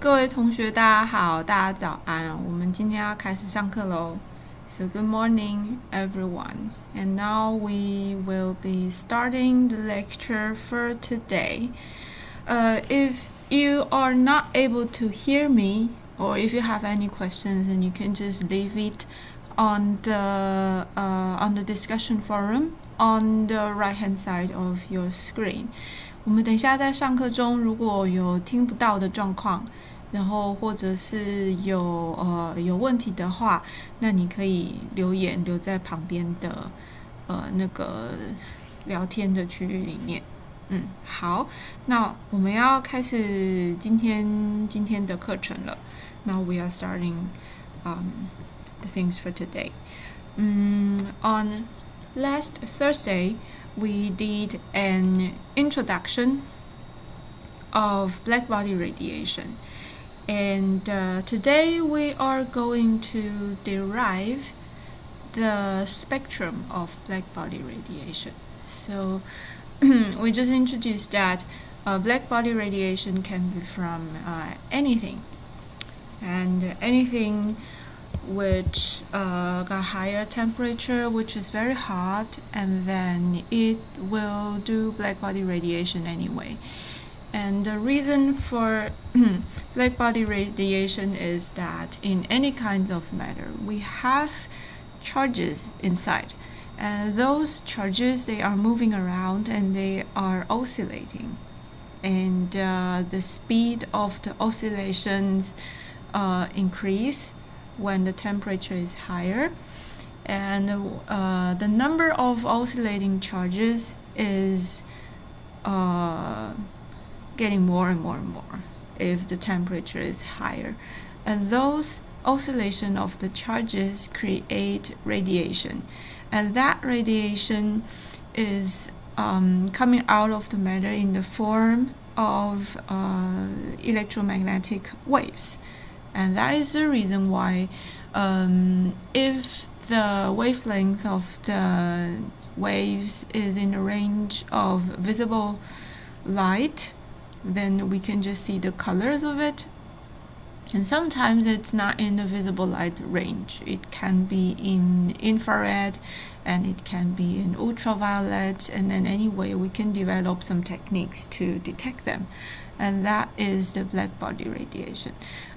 各位同学，大家好，大家早安。我们今天要开始上课喽。So good morning, everyone. And now we will be starting the lecture for today. If you are not able to hear me, or if you have any questions, then you can just leave it on the discussion forum on the right-hand side of your screen. 我们等一下在上课中，如果有听不到的状况，然后或者是有问题的话，那你可以留言留在旁边的那个聊天的区域里面。好，那我们要开始今天的课程了。Now we are starting the things for today. On last Thursday, we did an introduction of blackbody radiation, and today we are going to derive the spectrum of blackbody radiation. So we just introduced that blackbody radiation can be from anything, and anything which got higher temperature, which is very hot, and then it will do blackbody radiation anyway. And the reason for blackbody radiation is that in any kinds of matter, we have charges inside. And those charges, they are moving around and they are oscillating. And the speed of the oscillations increase when the temperature is higher, and the number of oscillating charges is getting more and more and more if the temperature is higher, and those oscillation of the charges create radiation, and that radiation is coming out of the matter in the form of electromagnetic waves. And that is the reason why if the wavelength of the waves is in the range of visible light, then we can just see the colors of it. And sometimes it's not in the visible light range. It can be in infrared, and it can be in ultraviolet, and then anyway we can develop some techniques to detect them. And that is the blackbody radiation.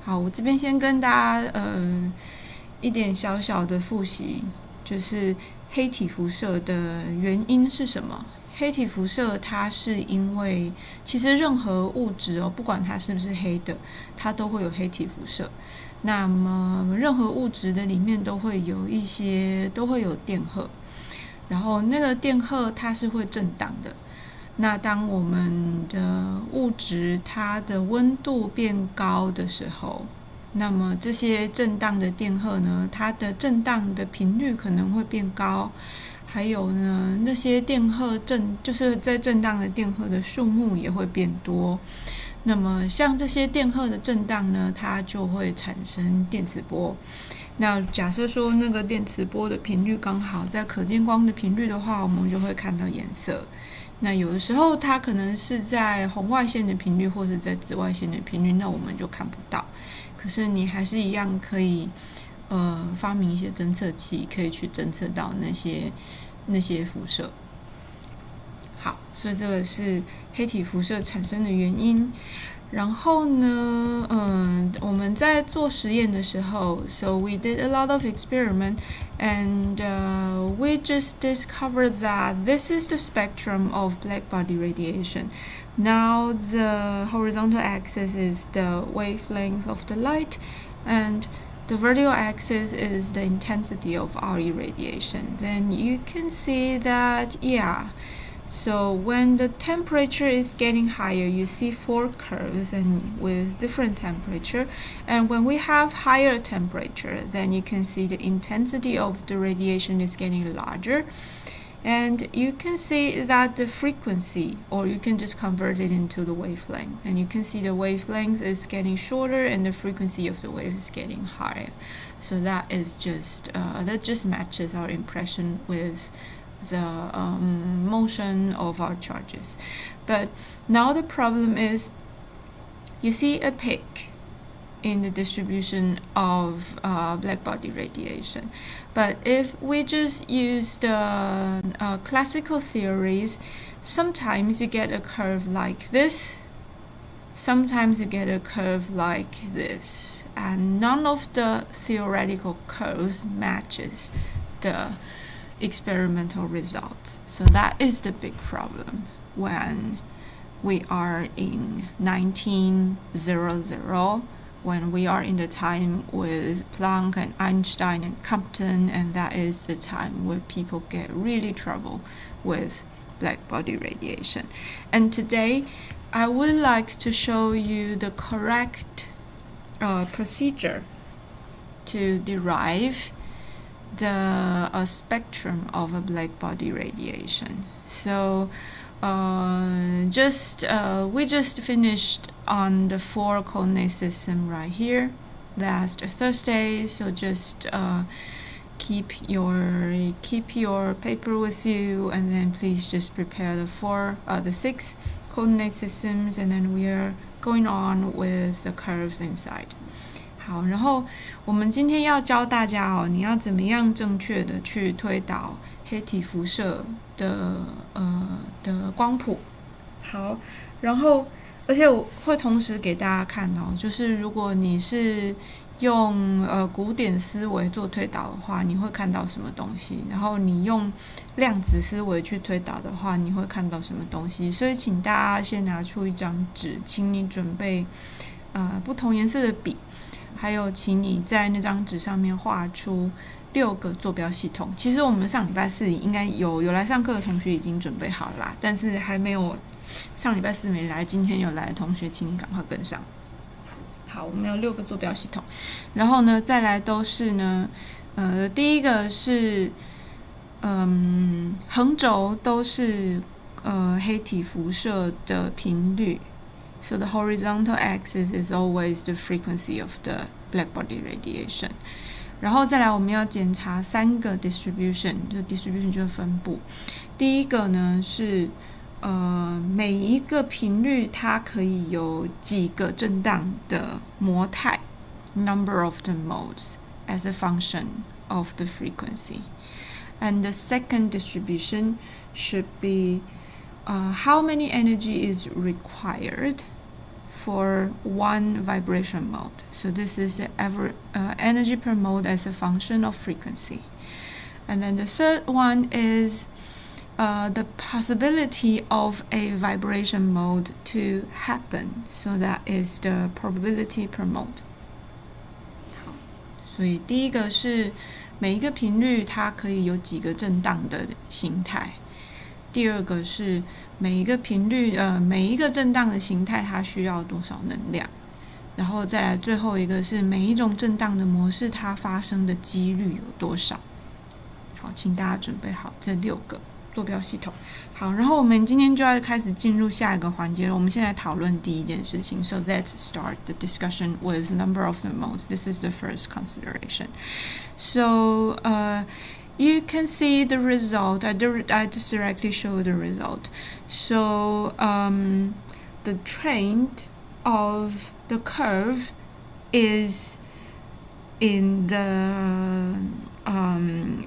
好，我这边先跟大家一点小小的复习，就是黑体辐射的原因是什么？黑体辐射它是因为其实任何物质不管它是不是黑的，它都会有黑体辐射。那么任何物质的里面都会有电荷，然后那个电荷它是会震荡的。那当我们的物质它的温度变高的时候，那么这些震荡的电荷呢，它的震荡的频率可能会变高，还有呢，那些电荷就是在震荡的电荷的数目也会变多。那么像这些电荷的震荡呢，它就会产生电磁波。那假设说那个电磁波的频率刚好在可见光的频率的话，我们就会看到颜色。那有的时候它可能是在红外线的频率或者在紫外线的频率，那我们就看不到。可是你还是一样可以发明一些侦测器，可以去侦测到那些辐射。好，所以这个是黑体辐射产生的原因。然后呢，我们在做实验的时候 ，so we did a lot of experiment, and we just discovered that this is the spectrum of blackbody radiation. Now the horizontal axis is the wavelength of the light, and the vertical axis is the intensity of our irradiation. Then you can see that, so when the temperature is getting higher, you see 4 curves and with different temperature. And when we have higher temperature, then you can see the intensity of the radiation is getting larger. And you can see that the frequency, or you can just convert it into the wavelength. And you can see the wavelength is getting shorter and the frequency of the wave is getting higher. So that just matches our impression with the motion of our charges. But now the problem is you see a peak in the distribution of black body radiation. But if we just use the classical theories, sometimes you get a curve like this, sometimes you get a curve like this, and none of the theoretical curves matches the experimental results. So that is the big problem when we are in 1900, when we are in the time with Planck and Einstein and Compton, and that is the time where people get really trouble with black body radiation. And today I would like to show you the correct procedure to derive the spectrum of a black body radiation. So we just finished on the 4 coordinate system right here last Thursday, so just keep your paper with you, and then please just prepare the 6 coordinate systems, and then we are going on with the curves inside. 好，然后我们今天要教大家你要怎么样正确的去推导黑体辐射的光谱。好，然后而且我会同时给大家看就是如果你是用古典思维做推导的话，你会看到什么东西，然后你用量子思维去推导的话，你会看到什么东西。所以请大家先拿出一张纸，请你准备不同颜色的笔，还有请你在那张纸上面画出6个坐标系统。其实我们上礼拜4应该有来上课的同学已经准备好了啦，但是还没有上礼拜4没来，今天有来的同学请你赶快跟上。好，我们有6个坐标系统，然后呢再来都是呢第一个是横轴都是黑体辐射的频率。So the horizontal axis is always the frequency of the black body radiation. 然后再来我们要检查3个 distribution， 就 distribution 就是分布。第一个呢是每一个频率它可以有几个震荡的模态 number of the modes as a function of the frequency. And the second distribution should be how many energy is required for one vibration mode. So this is the energy per mode as a function of frequency. And then the third one is the possibility of a vibration mode to happen. So that is the probability per mode. 好，所以第一个是每一个频率它可以有几个震荡的形态。第二个是每一个频率每一个震荡的形态它需要多少能量，然后再来最后一个是每一种震荡的模式它发生的几率有多少。好，请大家准备好这6个坐标系统。好，然后我们今天就要开始进入下一个环节了。我们现在讨论第一件事情。So let's start the discussion with number of the modes. This is the first consideration. So you can see the result. I just directly show the result. So the trend of the curve is in the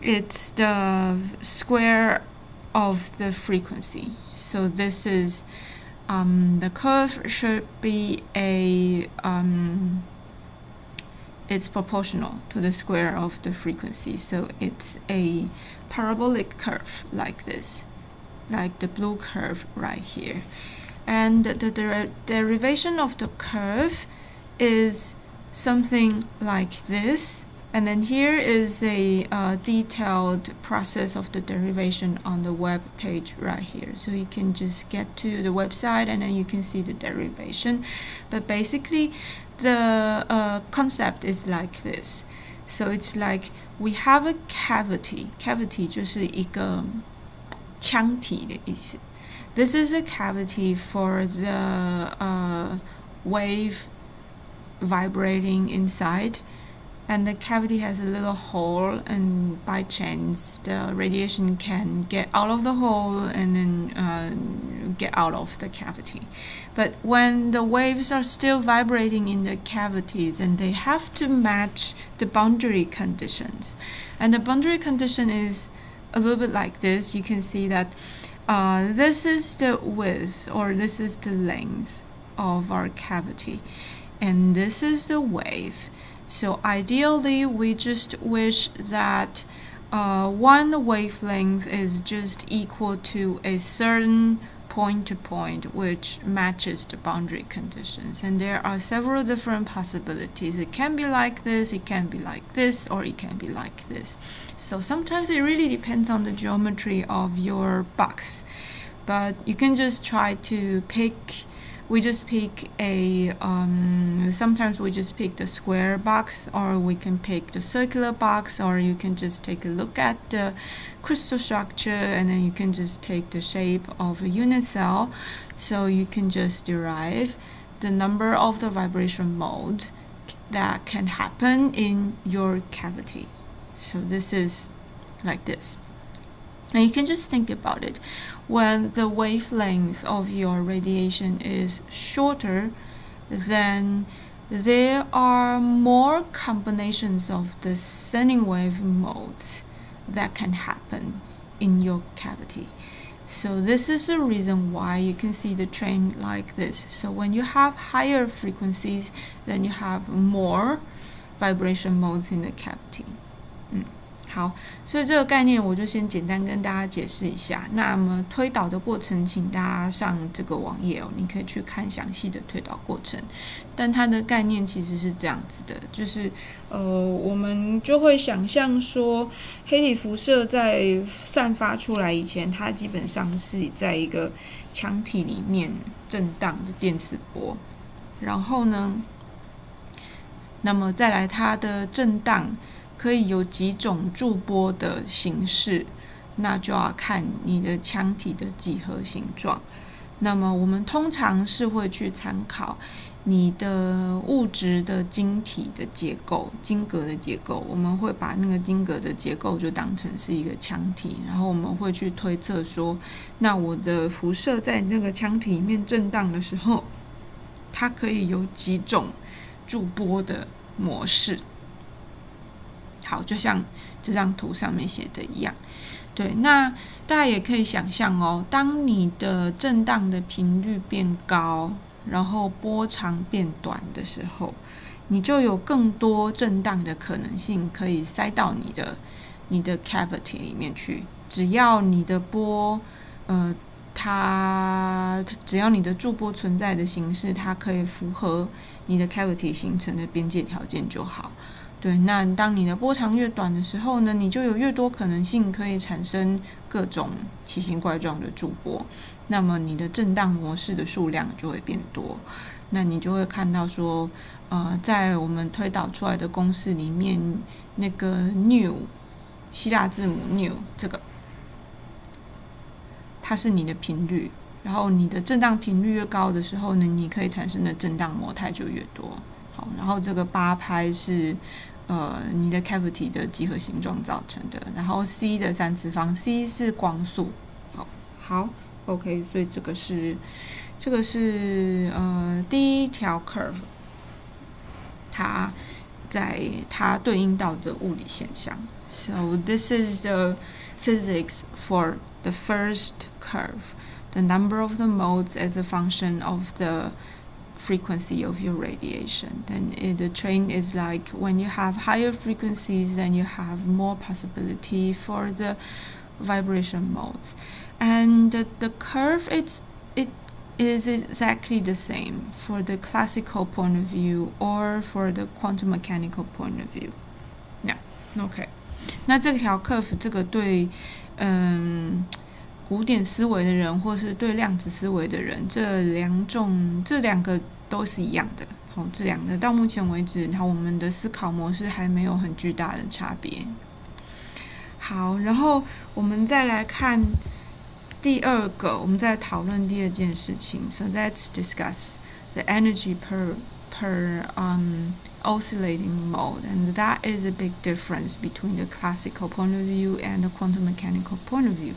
it's the square of the frequency. So this is the curve should be it's proportional to the square of the frequency. So it's a parabolic curve like this, like the blue curve right here. And the derivation of the curve is something like this. And then here is a detailed process of the derivation on the web page right here. So you can just get to the website and then you can see the derivation. But basically, the concept is like this. So it's like we have a cavity. Cavity 就是一个腔体的意思。This is a cavity for the wave vibrating inside. and the cavity has a little hole, and by chance the radiation can get out of the hole and then get out of the cavity. But when the waves are still vibrating in the cavities, and they have to match the boundary conditions, and the boundary condition is a little bit like this. You can see that this is the width, or this is the length of our cavity, and this is the wave. So ideally, we just wish that one wavelength is just equal to a certain point to point which matches the boundary conditions. And there are several different possibilities. It can be like this, it can be like this, or it can be like this. So sometimes it really depends on the geometry of your box. But you can just try to pick. We just pick a, sometimes we just pick the square box, or we can pick the circular box, or you can just take a look at the crystal structure, and then you can just take the shape of a unit cell. So you can just derive the number of the vibration mode that can happen in your cavity. So this is like this. And you can just think about it. When the wavelength of your radiation is shorter, then there are more combinations of the sending wave modes that can happen in your cavity. So this is the reason why you can see the trend like this. So when you have higher frequencies, then you have more vibration modes in the cavity. 好，所以这个概念我就先简单跟大家解释一下。那么推导的过程，请大家上这个网页你可以去看详细的推导过程。但它的概念其实是这样子的，就是我们就会想象说，黑体辐射在散发出来以前，它基本上是在一个腔体里面震荡的电磁波，然后呢，那么再来它的震荡可以有几种驻波的形式，那就要看你的腔体的几何形状。那么我们通常是会去参考你的物质的晶体的结构，晶格的结构，我们会把那个晶格的结构就当成是一个腔体，然后我们会去推测说，那我的辐射在那个腔体里面震荡的时候，它可以有几种驻波的模式。好，就像这张图上面写的一样。对，那大家也可以想象当你的震荡的频率变高，然后波长变短的时候，你就有更多震荡的可能性可以塞到你的 cavity 里面去。只要你的波只要你的驻波存在的形式，它可以符合你的 cavity 形成的边界条件就好。对，那当你的波长越短的时候呢，你就有越多可能性可以产生各种奇形怪状的驻波，那么你的震荡模式的数量就会变多。那你就会看到说，在我们推导出来的公式里面，那个 nu 希腊字母 nu 这个，它是你的频率，然后你的震荡频率越高的时候呢，你可以产生的震荡模态就越多。好，然后这个8拍是你的 cavity 的几何形状造成的，然后 c 的3次方 c 是光速。好 OK， 所以这个是第一条 curve， 它对应到的物理现象。So this is the physics for the first curve. The number of the modes as a function of the frequency of your radiation. Then the trend is like when you have higher frequencies, then you have more possibility for the vibration modes. And the curve, it is exactly the same for the classical point of view or for the quantum mechanical point of view. Yeah, OK. 那这条 curve 这个对古典思维的人或是对量子思维的人，这两个都是一样的。好，这两个到目前为止，然后我们的思考模式还没有很巨大的差别。好，然后我们再来看第二个，我们再讨论第二件事情。So let's discuss the energy per per oscillating mode, and that is a big difference between the classical point of view and the quantum mechanical point of view.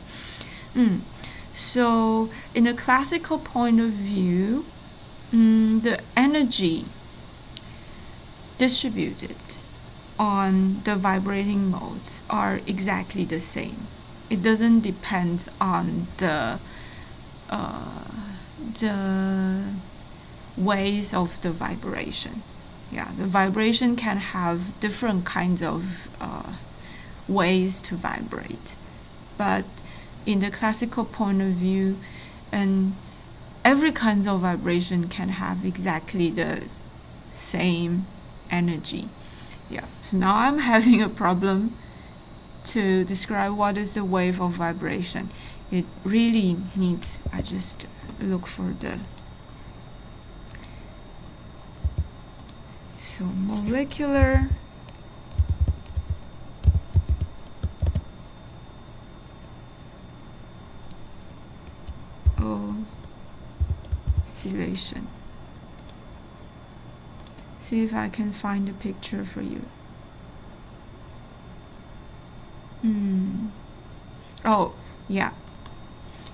So in the classical point of view, the energy distributed on the vibrating modes are exactly the same. It doesn't depend on the ways of the vibration. Yeah, the vibration can have different kinds of ways to vibrate, but in the classical point of view, and every kind of vibration can have exactly the same energy. Yeah, so now I'm having a problem to describe what is the wave of vibration. It really needs, I just look for the, so molecular oscillation. See if I can find a picture for you. Oh, yeah.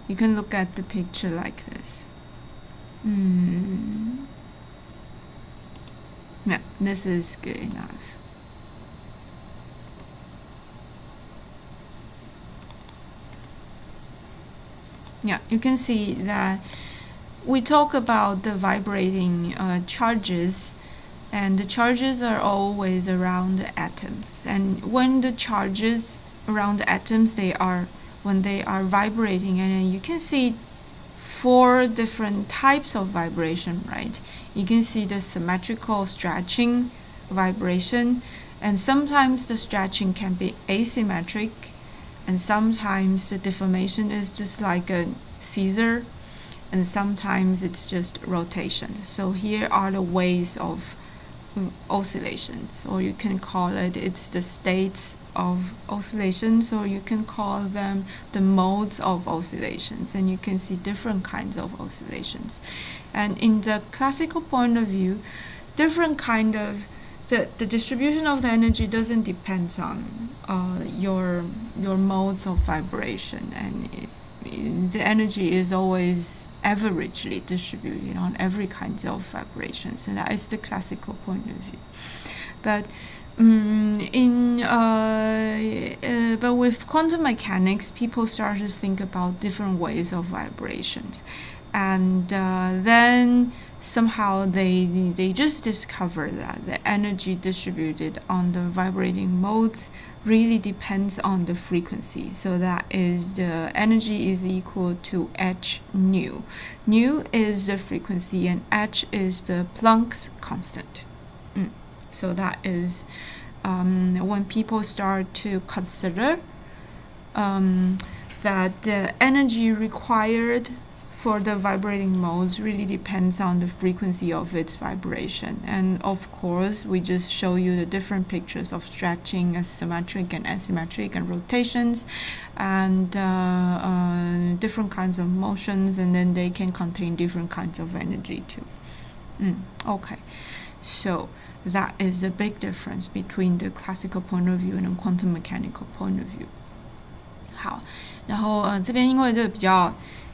You can look at the picture like this. Yeah, this is good enough. Yeah, you can see that we talk about the vibrating charges, and the charges are always around the atoms. And when the charges around the atoms, when they are vibrating, and you can see 4 different types of vibration, right? You can see the symmetrical stretching vibration, and sometimes the stretching can be asymmetric, and sometimes the deformation is just like a scissor, and sometimes it's just rotation. So here are the ways of oscillations, or you can call it's the states of oscillations, or you can call them the modes of oscillations, and you can see different kinds of oscillations. And in the classical point of view, different kind of the distribution of the energy doesn't depend on your modes of vibration, and the energy is always averagely distributed on every kind of vibrations, and that is the classical point of view. But but with quantum mechanics, people start to think about different ways of vibrations, and then somehow they just discover that the energy distributed on the vibrating modes really depends on the frequency. So that is, the energy is equal to h nu. Nu is the frequency, and h is the Planck's constant. So that is when people start to consider that the energy required for the vibrating modes really depends on the frequency of its vibration. And of course, we just show you the different pictures of stretching, as symmetric and asymmetric, and rotations, and different kinds of motions, and then they can contain different kinds of energy too. Okay, so that is a big difference between the classical point of view and the quantum mechanical point of view. 好，然后这边因为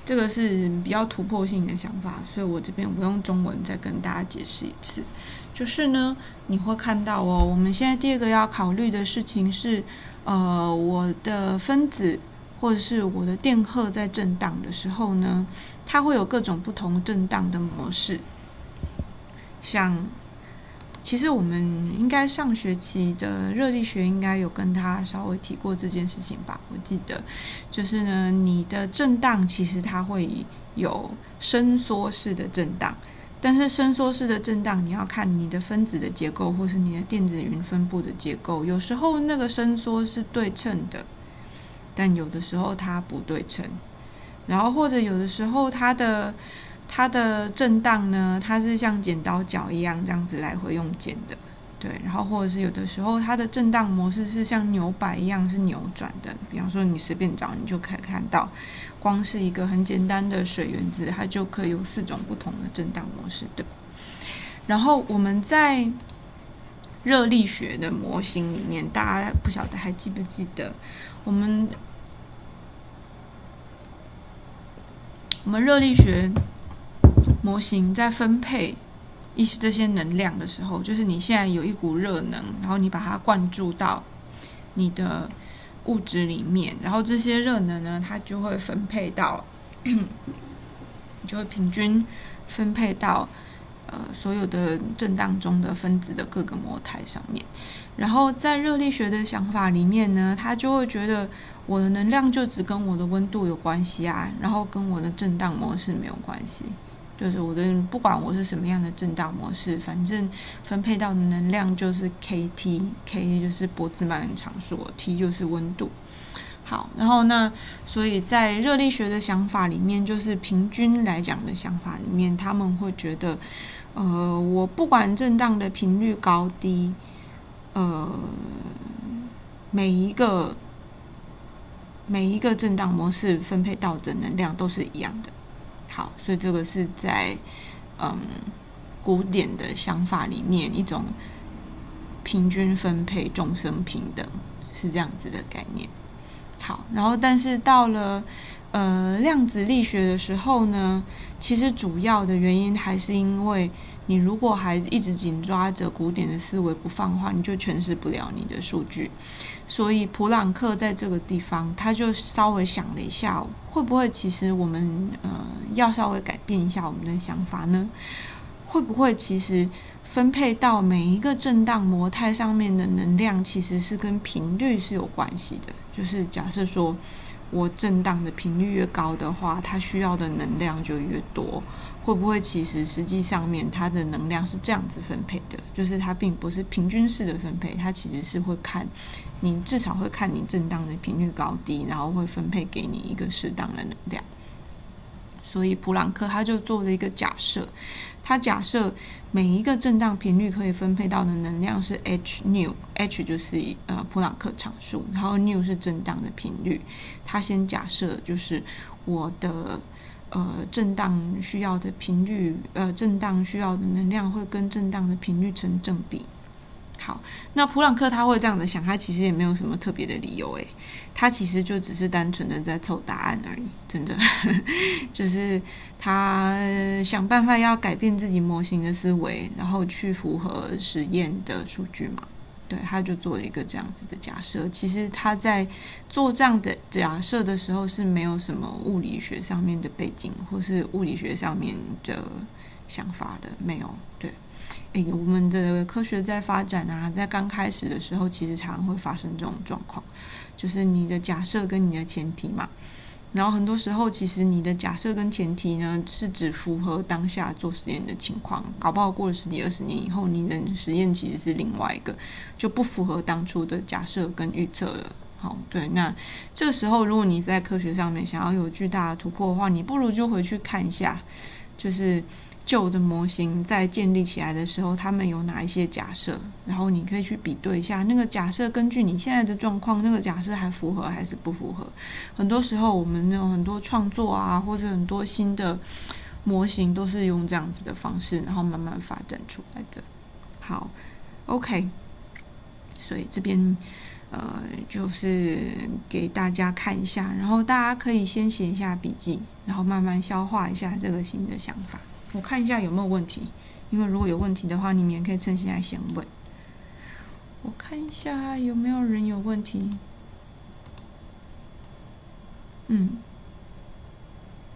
这个是比较突破性的想法，所以我这边我用中文再跟大家解释一次。就是呢，你会看到我们现在第2个要考虑的事情是，我的分子或者是我的电荷在震荡的时候呢，它会有各种不同震荡的模式。像，其实我们应该上学期的热力学应该有跟他稍微提过这件事情吧，我记得就是呢，你的震荡其实它会有伸缩式的震荡，但是伸缩式的震荡你要看你的分子的结构或是你的电子云分布的结构，有时候那个伸缩是对称的，但有的时候它不对称，然后或者有的时候它的震荡呢，它是像剪刀脚一样这样子来回用剪的，对，然后或者是有的时候它的震荡模式是像扭摆一样是扭转的，比方说你随便找你就可以看到，光是一个很简单的水原子它就可以有4种不同的震荡模式，对吧？然后我们在热力学的模型里面，大家不晓得还记不记得，我们热力学模型在分配这些能量的时候，就是你现在有一股热能，然后你把它灌注到你的物质里面，然后这些热能呢，它就会分配到，就会平均分配到所有的震荡中的分子的各个模态上面。然后在热力学的想法里面呢，他就会觉得我的能量就只跟我的温度有关系啊，然后跟我的震荡模式没有关系。就是我的不管我是什么样的震荡模式，反正分配到的能量就是 kT，K 就是波兹曼常数 ，T 就是温度。好，然后所以在热力学的想法里面，就是平均来讲的想法里面，他们会觉得，我不管震荡的频率高低，每一个震荡模式分配到的能量都是一样的。好，所以这个是在古典的想法里面一种平均分配、众生平等是这样子的概念。好，然后但是到了量子力学的时候呢，其实主要的原因还是因为你如果还一直紧抓着古典的思维不放的话，你就诠释不了你的数据。所以普朗克在这个地方，他就稍微想了一下，会不会其实我们要稍微改变一下我们的想法呢？会不会其实分配到每一个震荡模态上面的能量，其实是跟频率是有关系的？就是假设说我震荡的频率越高的话，它需要的能量就越多。会不会其实实际上面它的能量是这样子分配的？就是它并不是平均式的分配，它其实是会看你至少会看你震荡的频率高低，然后会分配给你一个适当的能量。所以普朗克他就做了一个假设，他假设每一个震荡频率可以分配到的能量是 h nu，h 就是普朗克常数，然后 nu 是震荡的频率。他先假设就是我的震荡需要的频率，震荡需要的能量会跟震荡的频率成正比。好，那普朗克他会这样子想，他其实也没有什么特别的理由，他其实就只是单纯的在凑答案而已，真的，就是他想办法要改变自己模型的思维，然后去符合实验的数据嘛。对，他就做了一个这样子的假设。其实他在做这样的假设的时候是没有什么物理学上面的背景，或是物理学上面的想法的，没有。对，我们的科学在发展啊，在刚开始的时候，其实常常会发生这种状况，就是你的假设跟你的前提嘛。然后很多时候，其实你的假设跟前提呢，是只符合当下做实验的情况，搞不好过了10几20年以后，你的实验其实是另外一个，就不符合当初的假设跟预测了。好，对，那这个时候，如果你在科学上面想要有巨大的突破的话，你不如就回去看一下，就是旧的模型在建立起来的时候，他们有哪一些假设，然后你可以去比对一下那个假设根据你现在的状况，那个假设还符合还是不符合。很多时候我们有很多创作啊，或者很多新的模型都是用这样子的方式，然后慢慢发展出来的。好 OK， 所以这边就是给大家看一下，然后大家可以先写一下笔记，然后慢慢消化一下这个新的想法。我看一下有没有问题，因为如果有问题的话，你们也可以趁现在先问。我看一下有没有人有问题。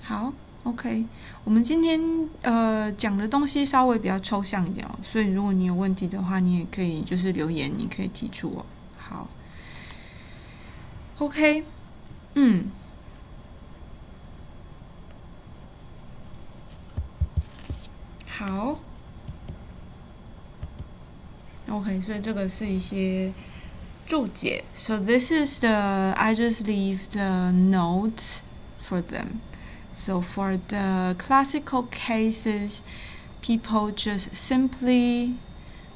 好 ，OK， 我们今天讲的东西稍微比较抽象一点哦，所以如果你有问题的话，你也可以就是留言，你可以提出哦。好 ，OK， 好 ，OK， 所以这个是一些注解。So this is I just leave the notes for them. So for the classical cases, people just simply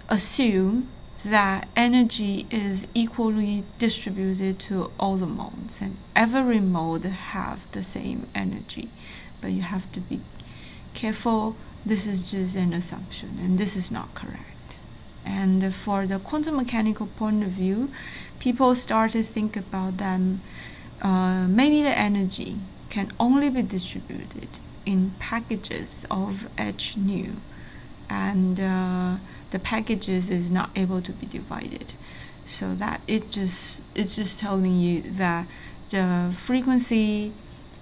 assume that energy is equally distributed to all the modes, and every mode have the same energy. But you have to be careful this is just an assumption, and this is not correct. And for the quantum mechanical point of view, people start to think about them. Maybe the energy can only be distributed in packages of h nu, and the packages is not able to be divided. So that it's just telling you that the frequency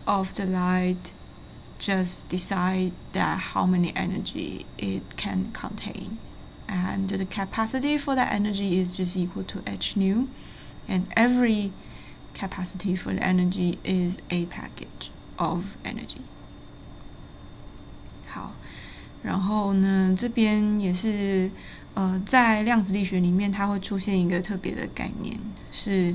of the light just decide that how many energy it can contain, and the capacity for that energy is just equal to h nu, and every capacity for the energy is a package of energy. 好，然后呢，这边也是在量子力学里面，它会出现一个特别的概念，是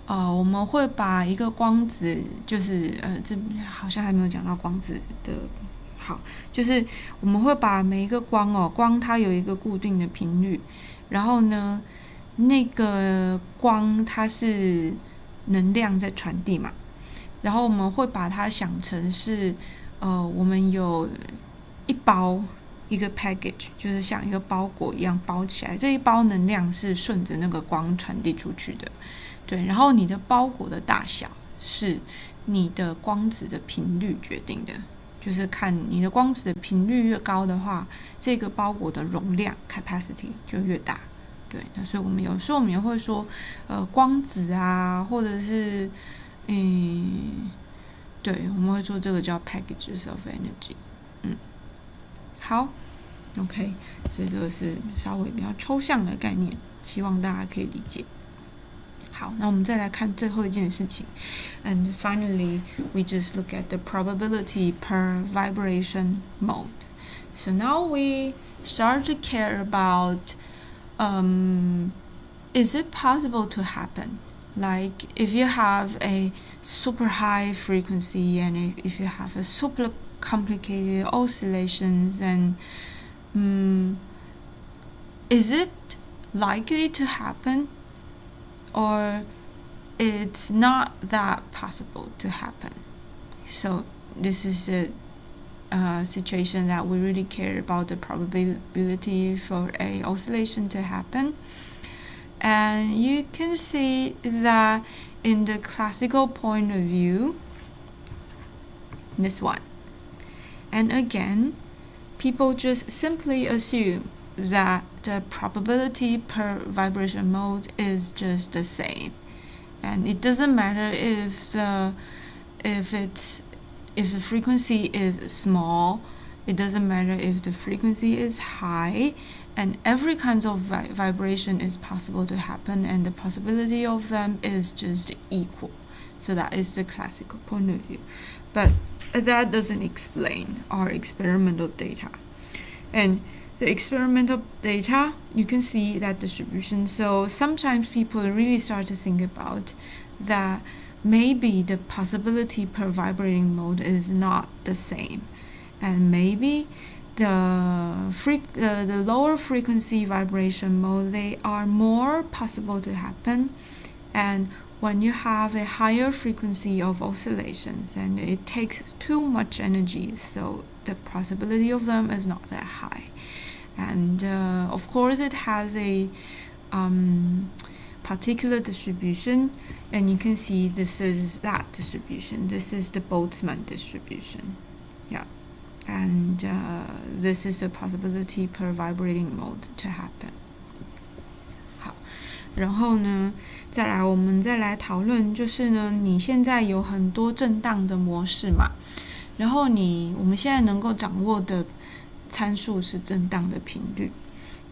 我们会把一个光子，就是这好像还没有讲到光子的，好，就是我们会把每一个光它有一个固定的频率，然后呢，那个光它是能量在传递嘛，然后我们会把它想成是我们有一个 package， 就是像一个包裹一样包起来，这一包能量是顺着那个光传递出去的，对，然后你的包裹的大小是你的光子的频率决定的，就是看你的光子的频率越高的话，这个包裹的容量 capacity 就越大，对，那所以我们有时候也会说光子啊，或者是对，我们会说这个叫 packages of energy。好 ，OK， 所以这个是稍微比较抽象的概念，希望大家可以理解。好，那我们再来看最后一件事情。And finally, we just look at the probability per vibration mode. So now we start to care about, is it possible to happen? Like if you have a super high frequency and if you have a super complicated oscillations, and is it likely to happen, or it's not that possible to happen? So this is a situation that we really care about the probability for a oscillation to happen. And you can see that in the classical point of view, this one. And again, people just simply assume that the probability per vibration mode is just the same, and it doesn't matter if the frequency is small, it doesn't matter if the frequency is high, and every kind of vibration is possible to happen, and the possibility of them is just equal. So that is the classical point of view, but that doesn't explain our experimental data. And the experimental data, you can see that distribution. So sometimes people really start to think about that maybe the possibility per vibrating mode is not the same, and maybe the lower frequency vibration mode, they are more possible to happen, and when you have a higher frequency of oscillations, and it takes too much energy, so the possibility of them is not that high. And of course it has a particular distribution, and you can see this is that distribution. This is the Boltzmann distribution. Yeah. And this is the possibility per vibrating mode to happen. 好，然后呢，我们再来讨论，就是呢，你现在有很多震荡的模式嘛，然后我们现在能够掌握的参数是震荡的频率。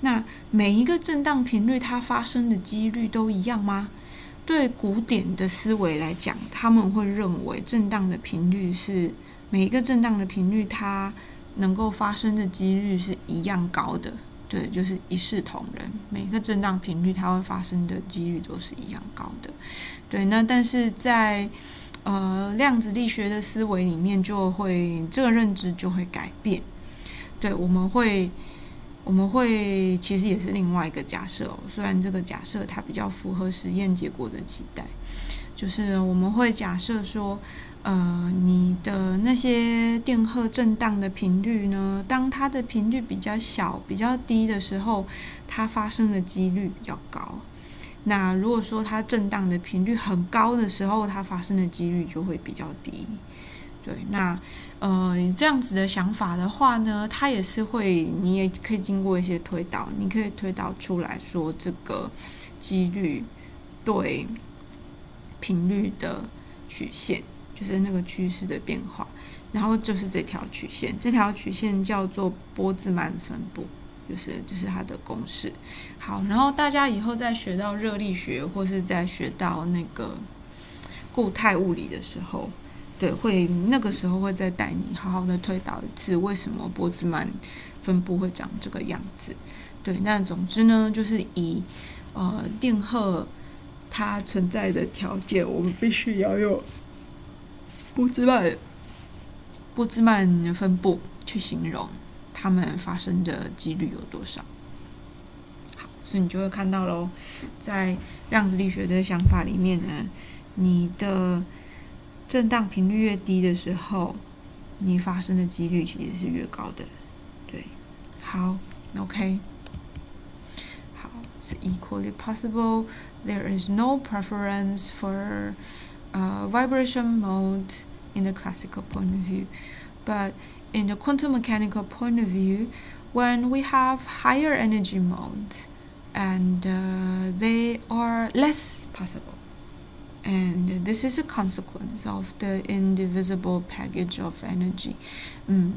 那每一个震荡频率它发生的几率都一样吗？对古典的思维来讲，他们会认为震荡的频率是每一个震荡的频率它能够发生的几率是一样高的，对，就是一视同仁，每个震荡频率它会发生的几率都是一样高的，对。那但是在量子力学的思维里面，就会这个认知就会改变，对，我们会其实也是另外一个假设虽然这个假设它比较符合实验结果的期待，就是我们会假设说你的那些电荷震荡的频率呢，当它的频率比较小、比较低的时候，它发生的几率比较高。那如果说它震荡的频率很高的时候，它发生的几率就会比较低。对，那这样子的想法的话呢，它也是会，你也可以经过一些推导，你可以推导出来说这个几率对频率的曲线，就是那个趋势的变化，然后就是这条曲线，这条曲线叫做波兹曼分布，这是它的公式。好，然后大家以后在学到热力学或是在学到那个固态物理的时候，对，那个时候会再带你好好的推导一次，为什么波兹曼分布会长这个样子。对，那总之呢，就是以电荷它存在的条件，我们必须要用波兹曼分布去形容它们发生的几率有多少。好，所以你就会看到咯，在量子力学的想法里面呢，你的震荡频率越低的时候，你发生的几率其实是越高的。对，好 ，OK， 好 ，it's equally possible. There is no preference for vibration mode in the classical point of view, but in the quantum mechanical point of view, when we have higher energy modes, and they are less possible.And this is a consequence of the indivisible package of energy.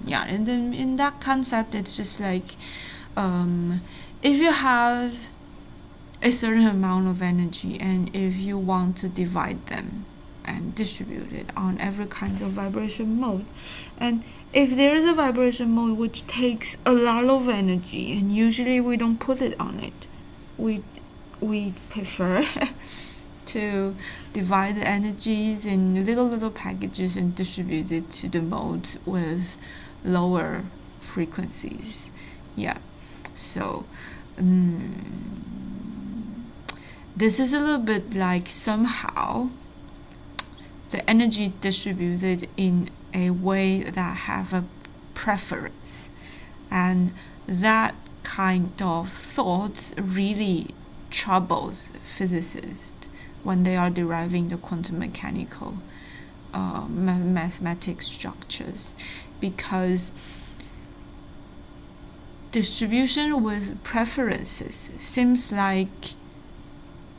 Yeah, and then in that concept, it's just like if you have a certain amount of energy, and if you want to divide them and distribute it on every kind of vibration mode, and if there is a vibration mode which takes a lot of energy, and usually we don't put it on it, we prefer to divide the energies in little packages and distribute it to the modes with lower frequencies. Yeah, so this is a little bit like somehow the energy distributed in a way that have a preference, and that kind of thoughts really troubles physicists when they are deriving the quantum mechanical mathematic structures, because distribution with preferences seems like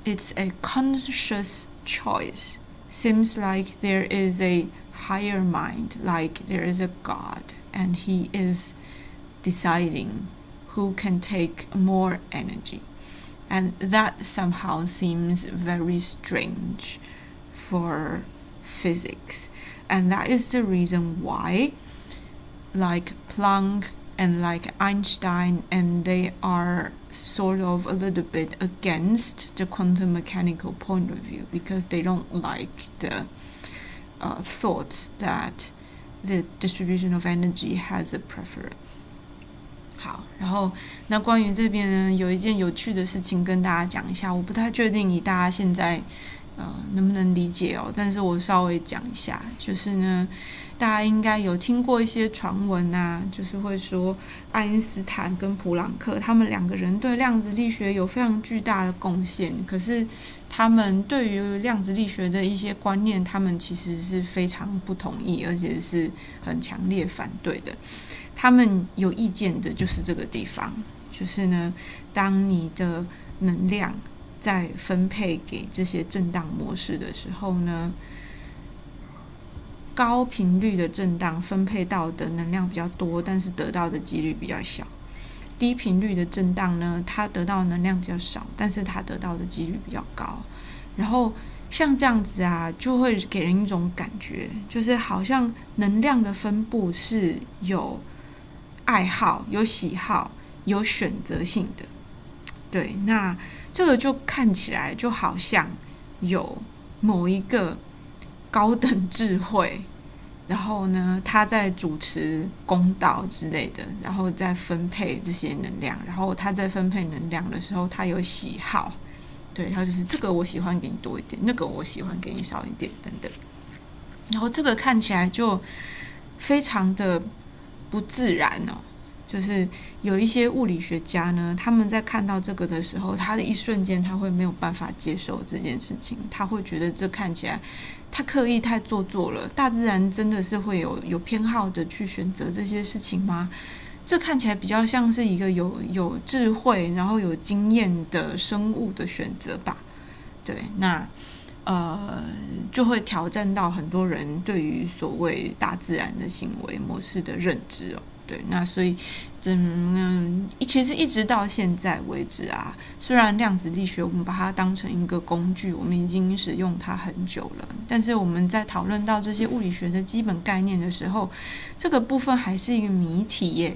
it's a conscious choice, seems like there is a higher mind, like there is a God, and he is deciding who can take more energy. And that somehow seems very strange for physics. And that is the reason why, like Planck and like Einstein, and they are sort of a little bit against the quantum mechanical point of view, because they don't like the thoughts that the distribution of energy has a preference. 好，然后那关于这边呢，有一件有趣的事情跟大家讲一下，我不太确定大家现在能不能理解哦，但是我稍微讲一下，就是呢，大家应该有听过一些传闻啊，就是会说爱因斯坦跟普朗克他们两个人对量子力学有非常巨大的贡献，可是他们对于量子力学的一些观念，他们其实是非常不同意，而且是很强烈反对的。他们有意见的就是这个地方，就是呢，当你的能量在分配给这些震荡模式的时候呢，高频率的震荡分配到的能量比较多，但是得到的几率比较小。低频率的震荡呢，它得到的能量比较少，但是它得到的几率比较高。然后像这样子啊，就会给人一种感觉，就是好像能量的分布是有爱好、有喜好、有选择性的。对，那这个就看起来就好像有某一个高等智慧，然后呢，他在主持公道之类的，然后再分配这些能量，然后他在分配能量的时候，他有喜好，对，他就是这个我喜欢给你多一点，那个我喜欢给你少一点，等等。然后这个看起来就非常的不自然哦。就是有一些物理学家呢，他们在看到这个的时候，他的一瞬间他会没有办法接受这件事情，他会觉得这看起来太刻意、太做作了。大自然真的是会有偏好的去选择这些事情吗？这看起来比较像是一个有智慧，然后有经验的生物的选择吧。对，那就会挑战到很多人对于所谓大自然的行为模式的认知哦。对，那所以其实一直到现在为止啊，虽然量子力学我们把它当成一个工具，我们已经使用它很久了，但是我们在讨论到这些物理学的基本概念的时候，这个部分还是一个谜题耶。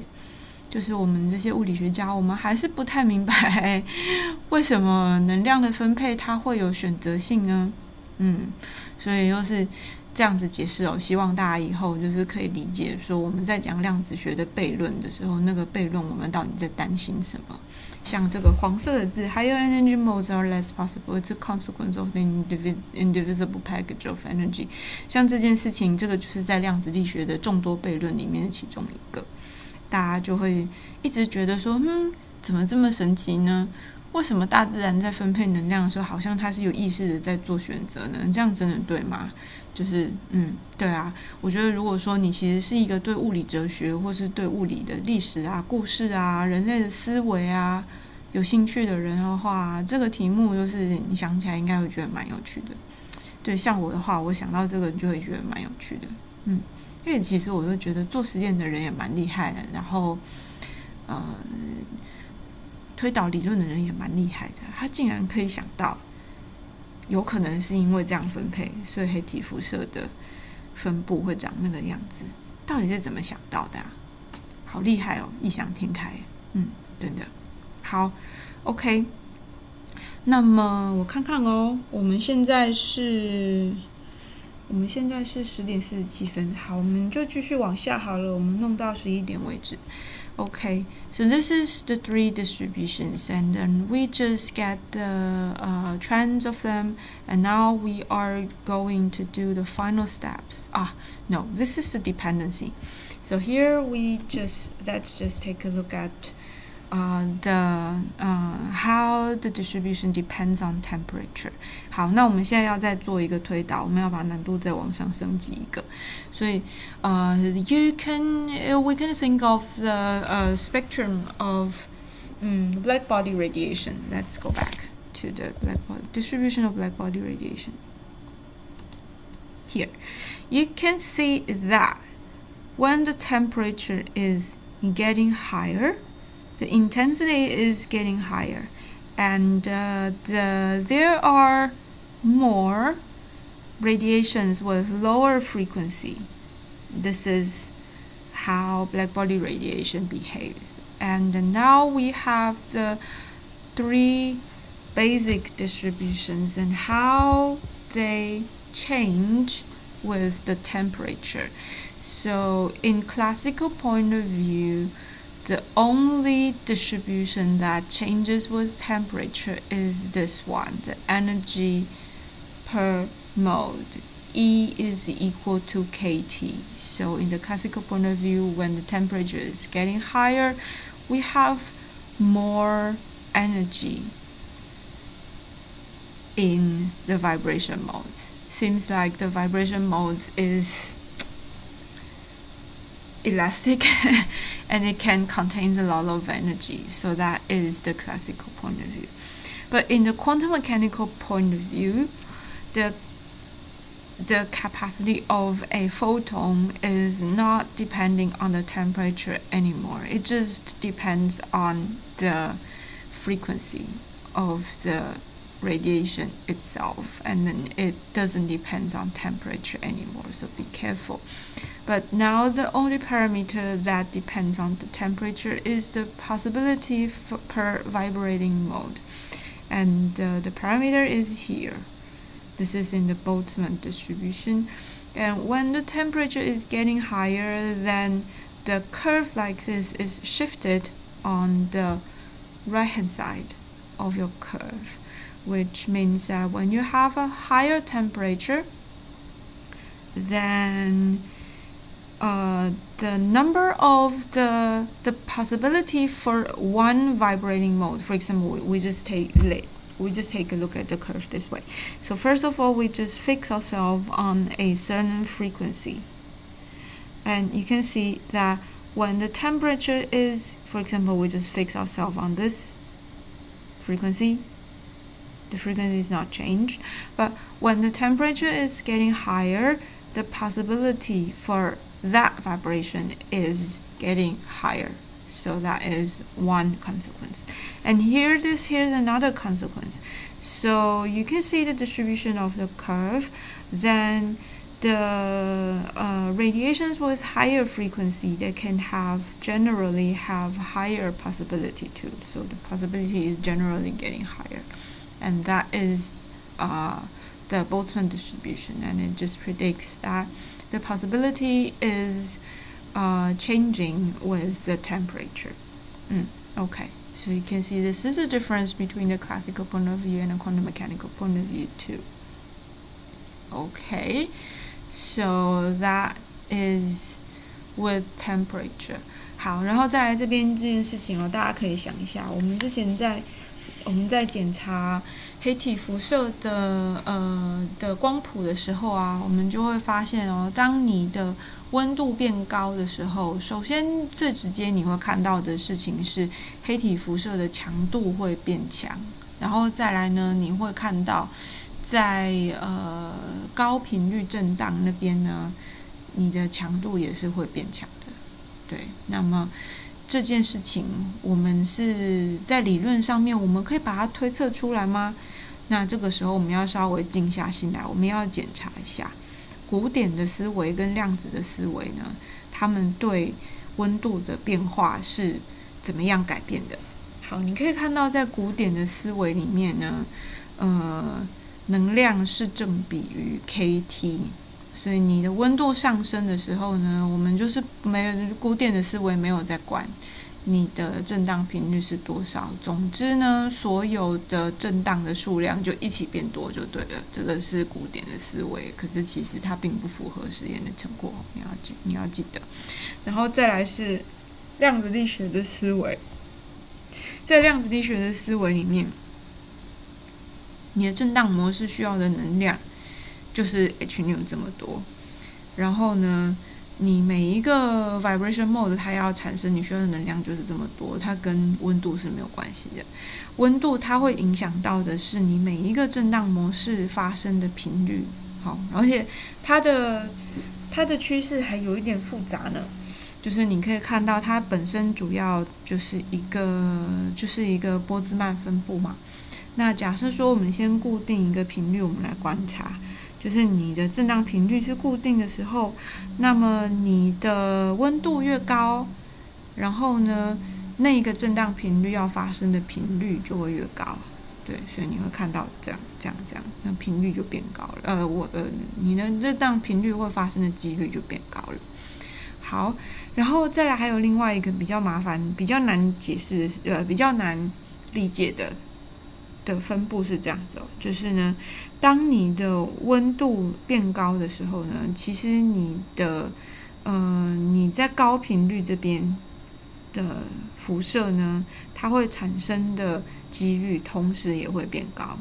就是我们这些物理学家，我们还是不太明白为什么能量的分配它会有选择性呢？所以又是这样子解释哦，希望大家以后就是可以理解说我们在讲量子学的悖论的时候，那个悖论我们到底在担心什么。像这个黄色的字 Higher energy modes are less possible, it's a consequence of the indivisible package of energy。 像这件事情，这个就是在量子力学的众多悖论里面的其中一个，大家就会一直觉得说怎么这么神奇呢？为什么大自然在分配能量的时候，好像它是有意识的在做选择呢？这样真的对吗？就是对啊，我觉得如果说你其实是一个对物理哲学或是对物理的历史啊、故事啊、人类的思维啊有兴趣的人的话，这个题目就是你想起来应该会觉得蛮有趣的。对，像我的话，我想到这个就会觉得蛮有趣的。因为其实我就觉得做实验的人也蛮厉害的，然后推导理论的人也蛮厉害的，他竟然可以想到有可能是因为这样分配，所以黑体辐射的分布会长那个样子，到底是怎么想到的啊？好厉害哦，异想天开。真的好 OK。 那么我看看哦，我们现在是10:47。好，我们就继续往下好了，我们弄到11点为止。Okay, so this is the 3 distributions, and then we just get the trends of them, and now we are going to do the final steps. No, this is the dependency. So here let's just take a look at how the distribution depends on temperature. 好，那我们现在要再做一个推导，我们要把难度再往上升级一个。所以we can think of the spectrum of black body radiation. Let's go back to the distribution of black body radiation. Here, you can see that when the temperature is getting higher, the intensity is getting higher, and there are more radiations with lower frequency. This is how black body radiation behaves. And now we have the 3 basic distributions and how they change with the temperature. So in classical point of view, the only distribution that changes with temperature is this one, the energy per mode. E is equal to kT. So in the classical point of view, when the temperature is getting higher, we have more energy in the vibration mode. Seems like the vibration mode is elastic and it can contain a lot of energy. So that is the classical point of view. But in the quantum mechanical point of view, the capacity of a photon is not depending on the temperature anymore. It just depends on the frequency of the radiation itself, and then it doesn't depend on temperature anymore, so be careful. But now the only parameter that depends on the temperature is the possibility per vibrating mode, and the parameter is here. This is in the Boltzmann distribution, and when the temperature is getting higher, then the curve like this is shifted on the right hand side of your curve, which means that when you have a higher temperature, then the number of the possibility for one vibrating mode. For example, we just take a look at the curve this way. So first of all, we just fix ourselves on a certain frequency, and you can see that when the temperature is, for example, we just fix ourselves on this frequency. The frequency is not changed, but when the temperature is getting higher, the possibility for that vibration is getting higher. So that is one consequence. And here's another consequence. So you can see the distribution of the curve. Then the radiations with higher frequency, they can generally have higher possibility too. So the possibility is generally getting higher, and that is the Boltzmann distribution, and it just predicts that the possibility is changing with the temperature. Okay, so you can see this is a difference between the classical point of view and the quantum mechanical point of view too. Okay, so that is with temperature. 好，然后再来这边这件事情哦，大家可以想一下，我们之前我们在检查黑体辐射的光谱的时候啊，我们就会发现哦，当你的温度变高的时候，首先最直接你会看到的事情是黑体辐射的强度会变强，然后再来呢，你会看到在高频率震荡那边呢，你的强度也是会变强的。对，那么这件事情我们是在理论上面我们可以把它推测出来吗？那这个时候我们要稍微静下心来，我们要检查一下古典的思维跟量子的思维呢，他们对温度的变化是怎么样改变的。好，你可以看到在古典的思维里面呢，能量是正比于 kT， 所以你的温度上升的时候呢，我们就是古典的思维没有在管你的震荡频率是多少，总之呢，所有的震荡的数量就一起变多就对了。这个是古典的思维，可是其实它并不符合实验的成果，你要记得。然后再来是量子力学的思维，在量子力学的思维里面，你的震荡模式需要的能量就是 h-nu 这么多，然后呢，你每一个 vibration mode 它要产生你需要的能量就是这么多，它跟温度是没有关系的。温度它会影响到的是你每一个震荡模式发生的频率。好，而且它的趋势还有一点复杂呢，就是你可以看到它本身主要就是一个波兹曼分布嘛。那假设说我们先固定一个频率，我们来观察，就是你的震荡频率是固定的时候，那么你的温度越高，然后呢，那个震荡频率要发生的频率就会越高。对，所以你会看到这样，那频率就变高了。你的震荡频率会发生的几率就变高了。好，然后再来还有另外一个比较麻烦、比较难解释的，比较难理解的分布是这样子哦，就是呢，当你的温度变高的时候呢，其实你在高频率这边的辐射呢，它会产生的几率同时也会变高。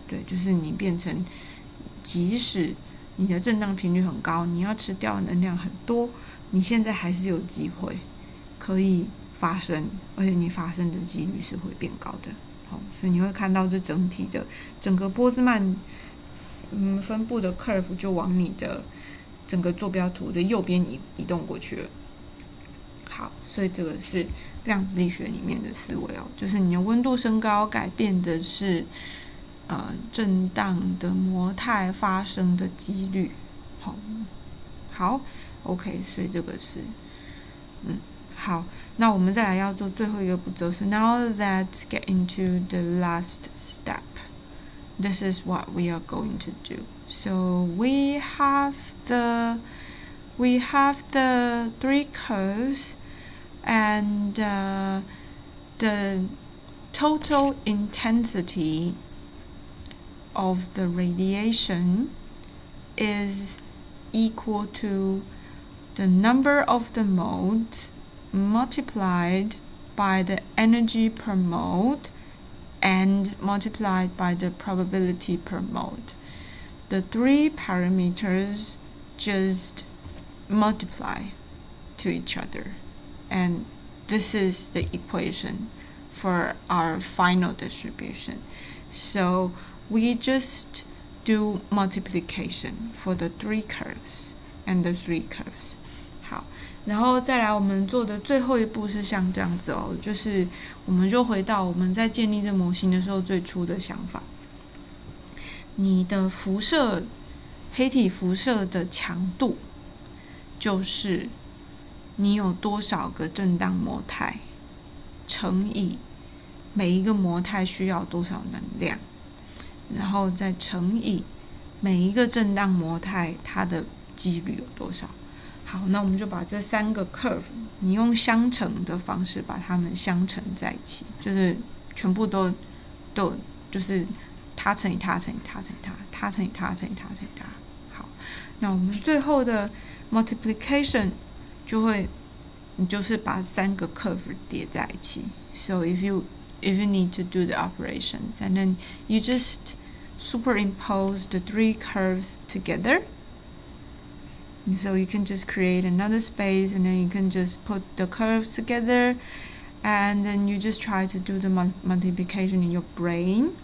对，就是你变成，即使你的震荡频率很高，你要吃掉的能量很多，你现在还是有机会可以发生，而且你发生的几率是会变高的。所以你会看到这整个波兹曼分布的 curve 就往你的整个坐标图的右边移动过去了。好，所以这个是量子力学里面的思维哦，就是你的温度升高改变的是震荡的模态发生的几率。好 OK， 所以这个是好，那我们再来要做最后一个步骤是 Now let's get into the last step. This is what we are going to do. So we have the 3 curves and the total intensity of the radiation is equal to the number of the modes multiplied by the energy per mode and multiplied by the probability per mode. The three parameters just multiply to each other, and this is the equation for our final distribution. So we just do multiplication for the three curves and the three curves. 好，然后再来我们做的最后一步是像这样子哦，就是我们就回到我们在建立这模型的时候最初的想法。你的辐射，黑体辐射的强度，就是你有多少个震荡模态乘以每一个模态需要多少能量，然后再乘以每一个震荡模态它的几率有多少。好，那我们就把这三个 curve 你用相乘的方式把它们相乘在一起，就是全部都就是它乘以它乘以它乘以它乘以它乘以它乘以它。好，那我们最后的 multiplication 你就是把三个 curve 叠在一起。So if you need to do the operations, and then you just superimpose the three curves together. And so you can just create another space, and then you can just put the curves together, and then you just try to do the multiplication in your brain.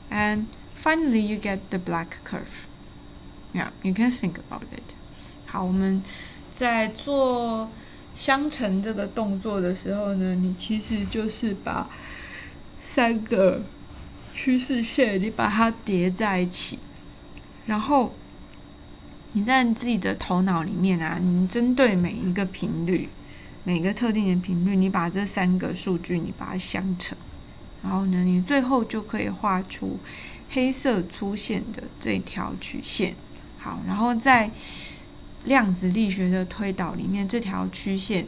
And finally you get the black curve. Yeah, you can think about it. 好，我们在做相乘这个动作的时候呢，你其实就是把三个趋势线你把它叠在一起，然后你在你自己的头脑里面啊，你针对每一个频率，每个特定的频率，你把这三个数据你把它相乘，然后呢，你最后就可以画出黑色粗线的这条曲线。好，然后在量子力学的推导里面，这条曲线，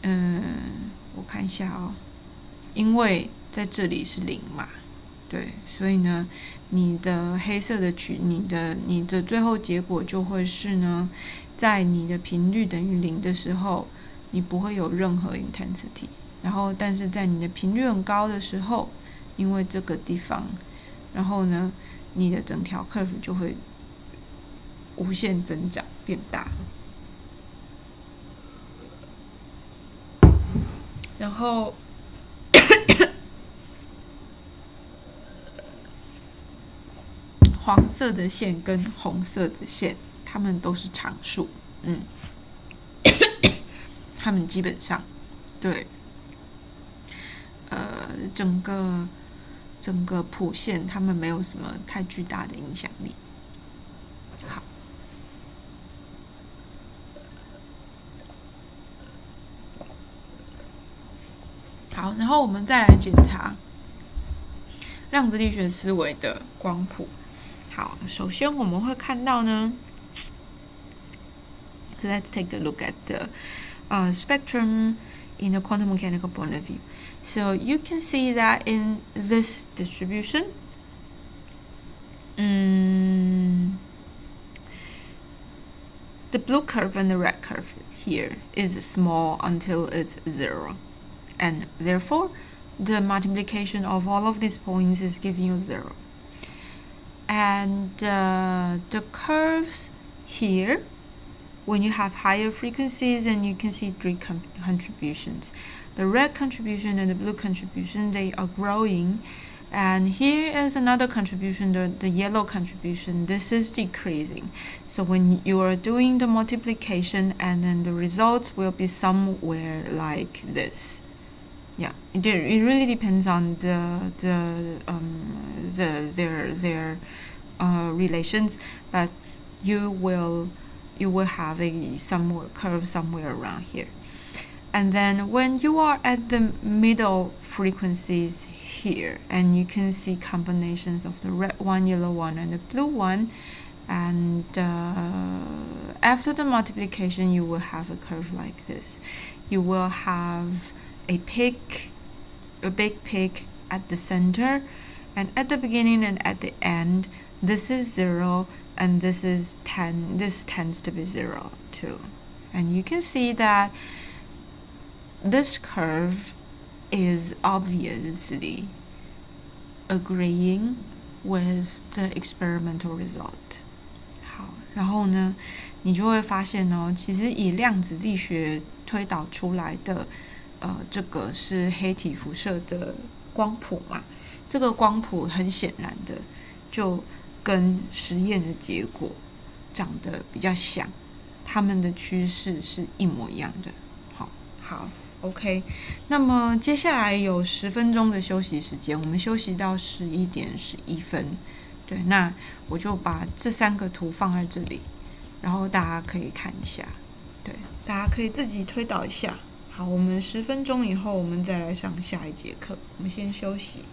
我看一下哦，因为在这里是0嘛，对，所以呢，你的黑色的你的最后结果就会是呢，在你的频率等于0的时候，你不会有任何 intensity， 然后但是在你的频率很高的时候，因为这个地方，然后呢，你的整条 curve 就会无限增长变大，然后黄色的线跟红色的线，它们都是常数，它们基本上对整个谱线，它们没有什么太巨大的影响力。好，然后我们再来检查量子力学思维的光谱。好，首先我们会看到呢 ，so let's take a look at the spectrum in a quantum mechanical point of view. So you can see that in this distribution, the blue curve and the red curve here is small until it's 0. And therefore, the multiplication of all of these points is giving you 0. And the curves here, when you have higher frequencies, and you can see three contributions. The red contribution and the blue contribution, they are growing. And here is another contribution, the yellow contribution. This is decreasing. So when you are doing the multiplication, and then the results will be somewhere like this. Yeah, it really depends on their relations, but you will have a curve somewhere around here. And then when you are at the middle frequencies here, and you can see combinations of the red one, yellow one, and the blue one, and after the multiplication, you will have a curve like this. You will have a big peak at the center, and at the beginning and at the end, this is 0, and this is 10. This tends to be 0 too. And you can see that this curve is obviously agreeing with the experimental result. 好，然后呢，你就会发现哦，其实以量子力学推导出来的，这个是黑体辐射的光谱嘛，这个光谱很显然的就跟实验的结果长得比较像，它们的趋势是一模一样的。好 ，OK。那么接下来有10分钟的休息时间，我们休息到11点11分。对，那我就把这3个图放在这里，然后大家可以看一下。对，大家可以自己推导一下。好，我们10分钟以后，我们再来上下一节课。我们先休息。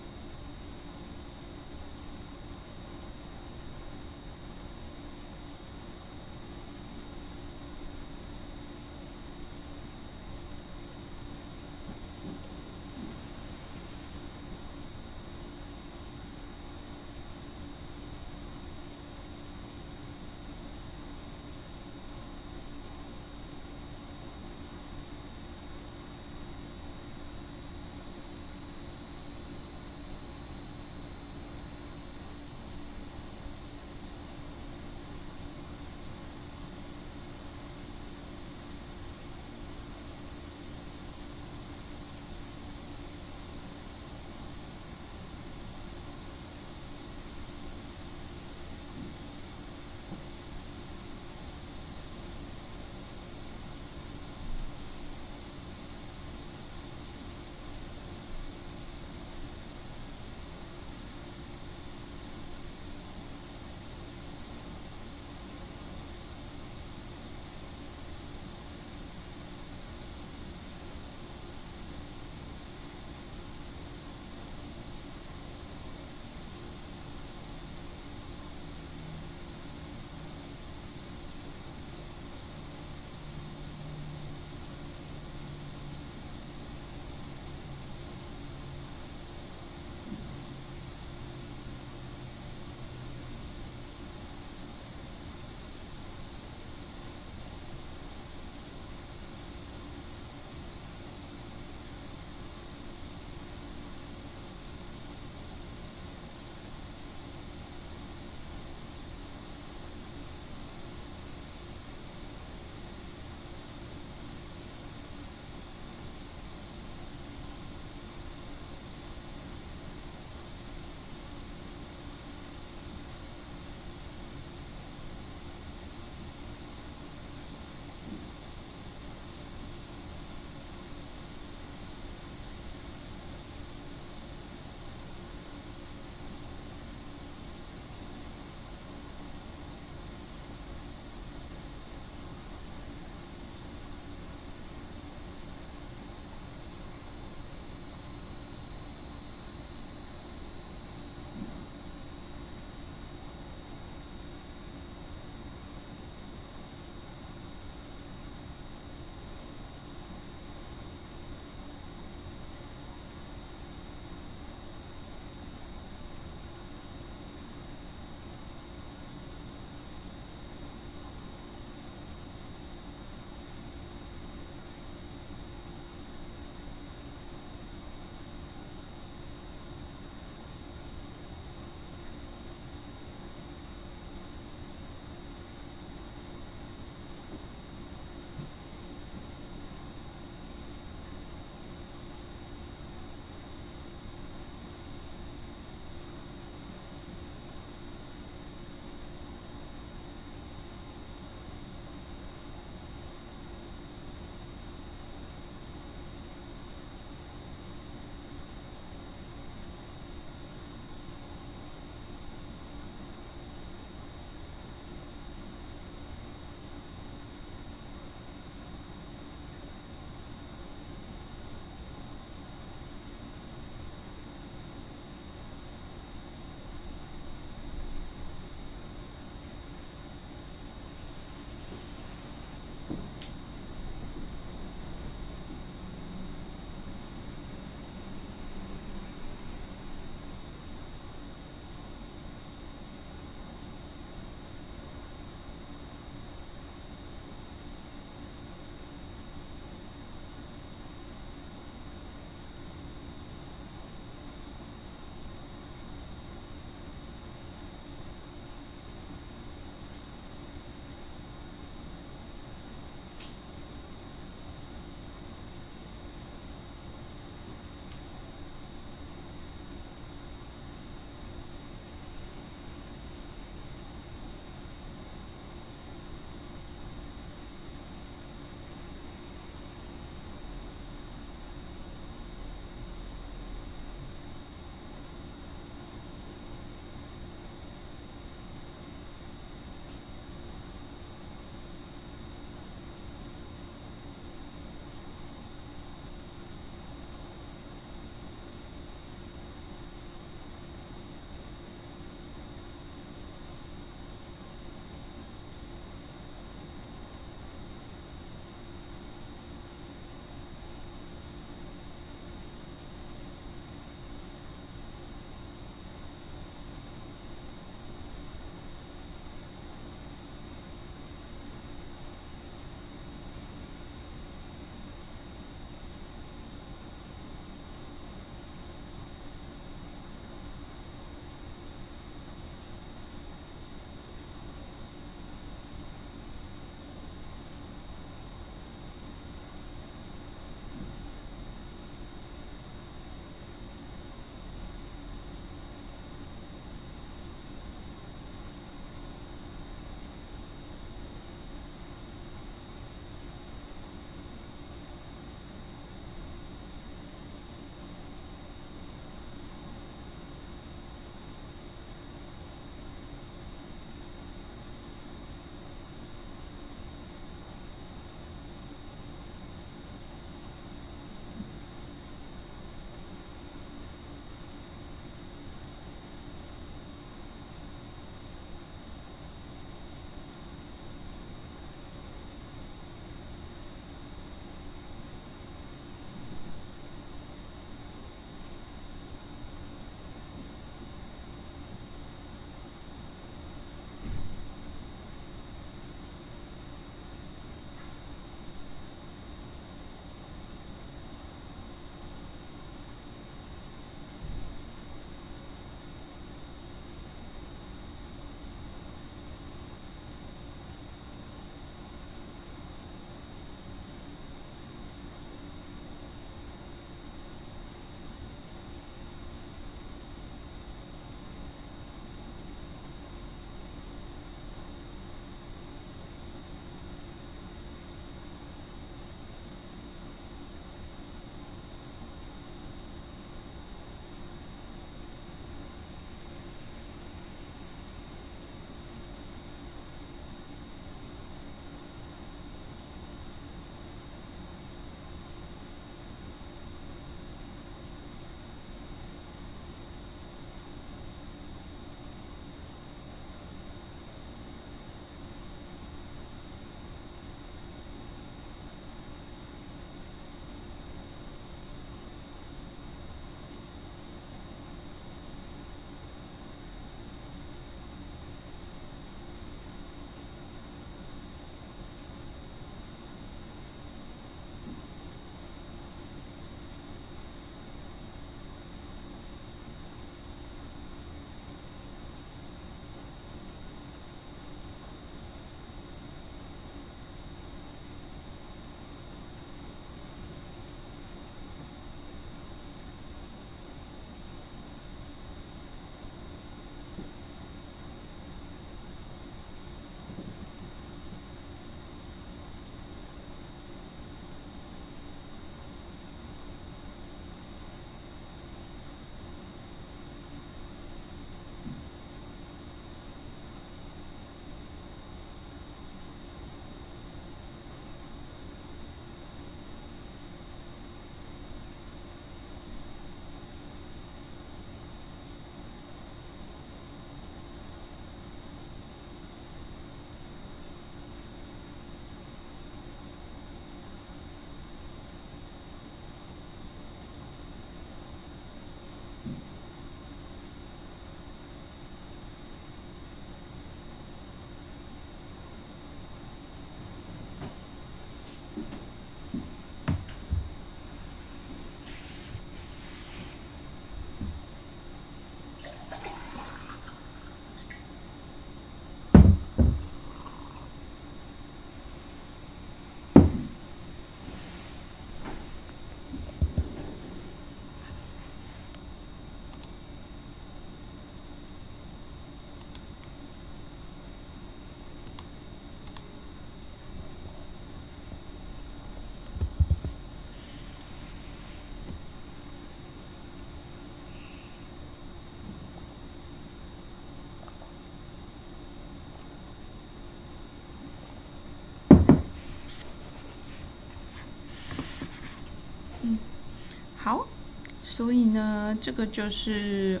所以呢，这个就是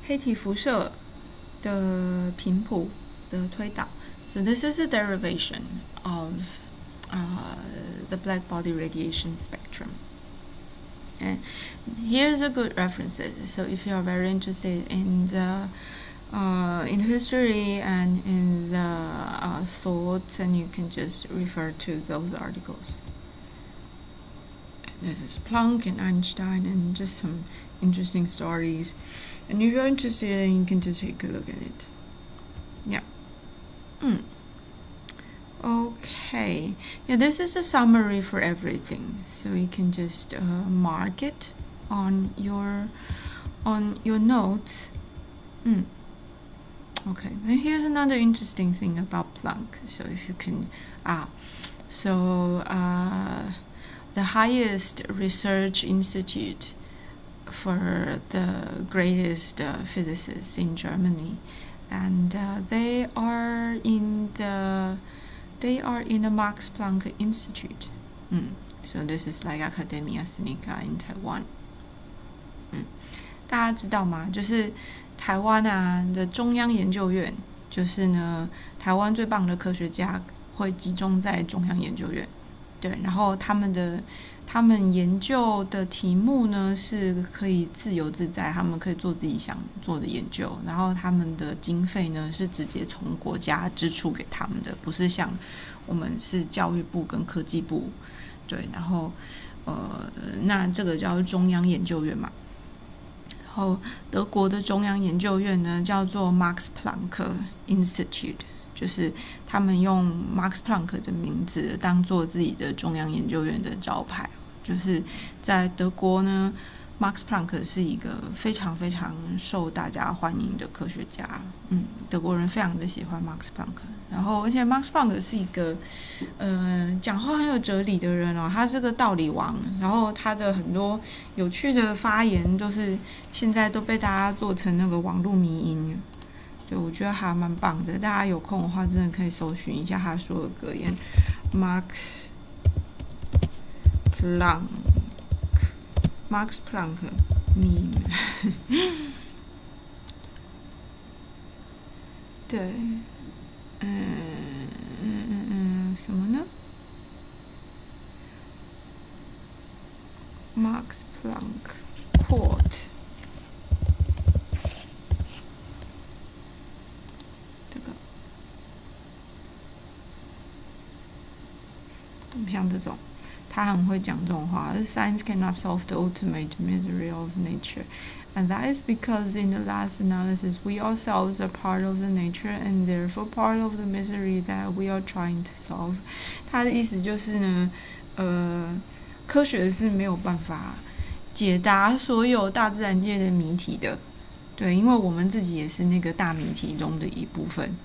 黑体辐射的频谱的推导。So this is a derivation of the black body radiation spectrum. And here's a good references. So if you are very interested in the in history and in the thoughts, and you can just refer to those articles. And this is Planck and Einstein and just some interesting stories. And if you're interested, you can just take a look at it. Yeah. Okay. Yeah, this is a summary for everything, so you can just mark it on your notes. Okay, and here's another interesting thing about Planck. So if you can, the highest research institute for the greatest physicists in Germany, and they are in the Max Planck Institute. So this is like Academia Sinica in Taiwan. 大家知道吗？就是台湾的中央研究院，就是呢，台湾最棒的科学家会集中在中央研究院。对，然后他们研究的题目呢是可以自由自在，他们可以做自己想做的研究，然后他们的经费呢是直接从国家支出给他们的，不是像我们是教育部跟科技部。对，然后那这个叫中央研究院嘛。然后德国的中央研究院呢叫做 Max Planck Institute， 就是他们用 Max Planck 的名字当做自己的中央研究院的招牌。就是在德国呢 Max Planck 是一个非常非常受大家欢迎的科学家。德国人非常的喜欢 Max Planck， 然后而且 Max Planck 是一个讲话很有哲理的人哦，他是个道理王，然后他的很多有趣的发言都是现在都被大家做成那个网络迷因，对，我觉得还蛮棒的，大家有空的话真的可以搜寻一下他说的格言。 Max Planck meme 对，什么呢？ Max Planck quote， 这个像这种他很会讲这种话。 Science cannot solve the ultimate misery of nature, and that is because in the last analysis we ourselves are part of the nature and therefore part of the misery that we are trying to solve. 他的意思就是呢，科学是没有办法解答所有大自然界的谜题的，对，因为我们自己也是那个大谜题中的一部分。